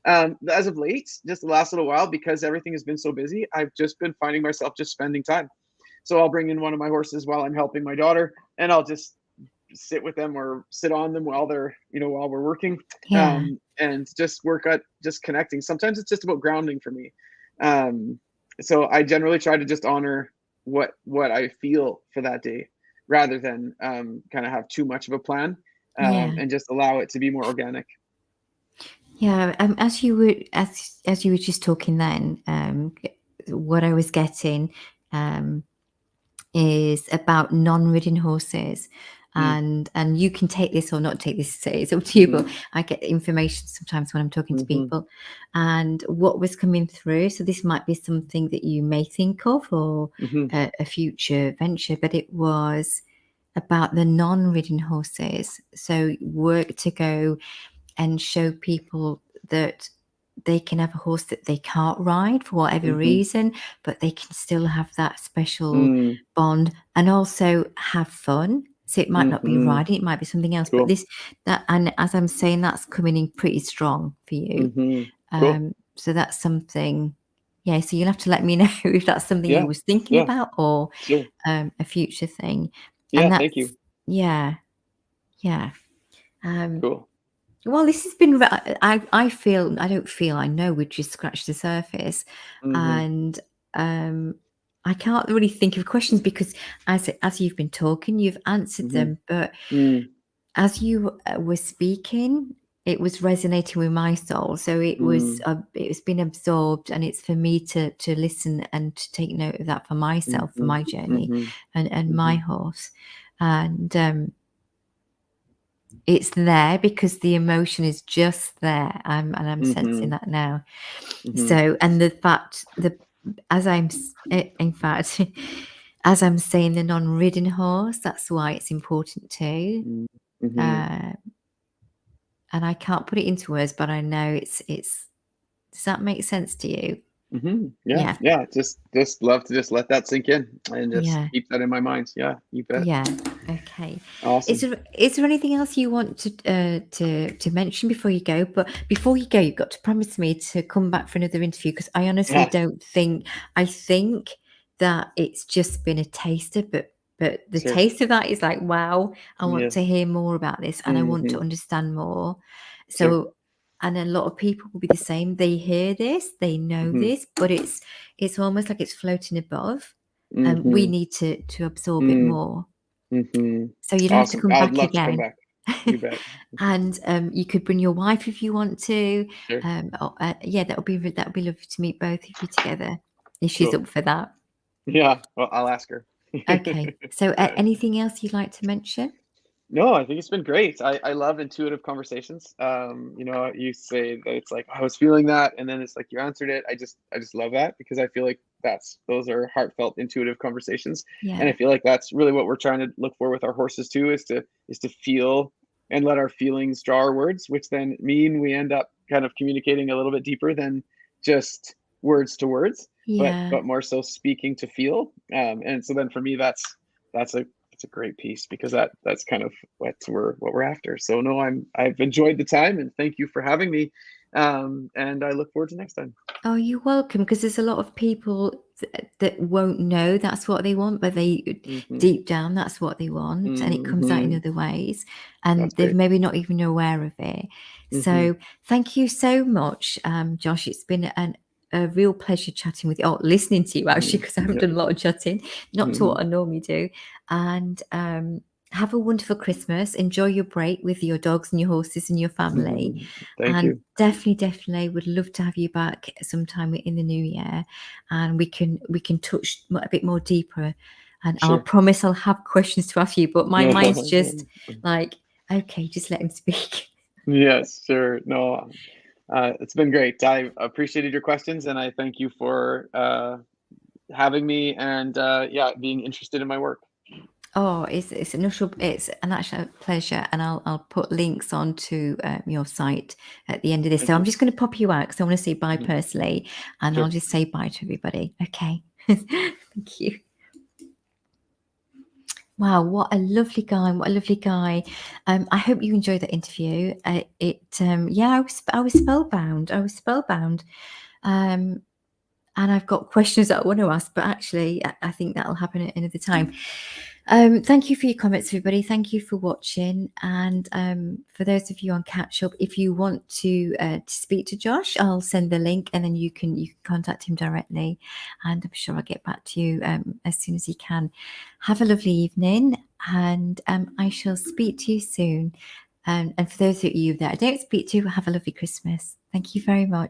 As of late, just the last little while, because everything has been so busy, I've just been finding myself just spending time. So I'll bring in one of my horses while I'm helping my daughter, and I'll just sit with them or sit on them while they're, while we're working, Yeah. and just work at just connecting. Sometimes it's just about grounding for me. Um, so I generally try to just honor what I feel for that day, rather than kind of have too much of a plan, Yeah. and just allow it to be more organic. Yeah. As you were just talking then, what I was getting, um, is about non-ridden horses. Mm, And you can take this or not take this, say it's up to you, mm-hmm, but I get information sometimes when I'm talking to mm-hmm, people. And what was coming through, so this might be something that you may think of, or mm-hmm, a future venture, but it was about the non-ridden horses. So work to go and show people that they can have a horse that they can't ride for whatever mm-hmm, reason, but they can still have that special mm, bond and also have fun. So it might not be mm-hmm. riding, it might be something else. But Cool. and as I'm saying, that's coming in pretty strong for you. Mm-hmm. Cool. So that's something. Yeah. So you'll have to let me know if that's something you Yeah. was thinking Yeah. about, or Sure. a future thing. And Yeah. Thank that's, you. yeah, yeah. Um, Cool. well, this has been. I feel. I don't feel. I know we've just scratched the surface, Mm-hmm. and um, I can't really think of questions because as you've been talking, you've answered Mm-hmm. them. But Mm, as you were speaking, it was resonating with my soul. So it was. mm, It's been absorbed, and it's for me to listen and to take note of that for myself, for mm-hmm. my journey, Mm-hmm. and my Mm-hmm. horse, and. It's there because the emotion is just there, and I'm sensing Mm-hmm. that now. Mm-hmm. So, and the fact the as in fact, as I'm saying, the non-ridden horse, that's why it's important too. Mm-hmm. Uh, and I can't put it into words, but I know it's. Does that make sense to you? Mm-hmm. Yeah. Yeah, Yeah. Just love to just let that sink in and just yeah. keep that in my mind. Yeah. You bet. Yeah. Okay. Awesome. Is there anything else you want to mention before you go? But before you go, you've got to promise me to come back for another interview because I honestly Yeah. don't think I think that it's just been a taster, but the Sure. taste of that is like, wow, I want to Yes. hear more about this and I want to Mm-hmm. understand more. Sure. So, and a lot of people will be the same. They hear this, they know Mm-hmm. this, but it's almost like it's floating above, and we Mm-hmm. need to absorb it more. Mm-hmm. So you'll have to Awesome. come I'd back love to come again. back. You bet. And you could bring your wife if you want to. Sure. Yeah, that would be lovely to meet both of you together if she's Cool. up for that. Yeah. Well, I'll ask her. Okay. So anything else you'd like to mention? No, I think it's been great. I love intuitive conversations. You say that it's like I was feeling that, and then it's like you answered it. I just love that because I feel like those are heartfelt, intuitive conversations, and I Yeah. feel like that's really what we're trying to look for with our horses too, is to feel and let our feelings draw our words, which then mean we end up kind of communicating a little bit deeper than just words to words, but Yeah. more so speaking to feel. And so then for me, that's a great piece because that's kind of what we're after. So no, I've enjoyed the time and thank you for having me. And I look forward to next time. Oh, you're welcome. Because there's a lot of people that won't know that's what they want, but they Hmm. deep down that's what they want, and it comes out in Hmm. other ways, That's and they're great. maybe not even aware of it. Hmm. So thank you so much, Josh. It's been a real pleasure chatting with you, or listening to you actually, because I haven't Yeah. done a lot of chatting, not to Hmm. what I normally do. And have a wonderful Christmas. Enjoy your break with your dogs and your horses and your family. Thank And you. definitely would love to have you back sometime in the new year, and we can touch a bit more deeper. And I Sure. promise I'll have questions to ask you, but my mind's just like, okay, just let him speak. Yes, sure. No, it's been great. I appreciated your questions and I thank you for having me and yeah, being interested in my work. Oh, it's an actual pleasure, and I'll put links onto your site at the end of this. Thank So I'm you. just going to pop you out because I want to say bye Mhm. personally, and I'll Sure. just say bye to everybody. Okay. Thank you. Wow, what a lovely guy! What a lovely guy! I hope you enjoyed the interview. Yeah, I was spellbound. I was spellbound. And I've got questions that I want to ask, but actually, I think that'll happen at another time. Thank you for your comments, everybody. Thank you for watching. And for those of you on catch up, if you want to speak to Josh, I'll send the link, and then you can contact him directly. And I'm sure I'll get back to you as soon as he can. Have a lovely evening, and I shall speak to you soon. And for those of you that I don't speak to, have a lovely Christmas. Thank you very much.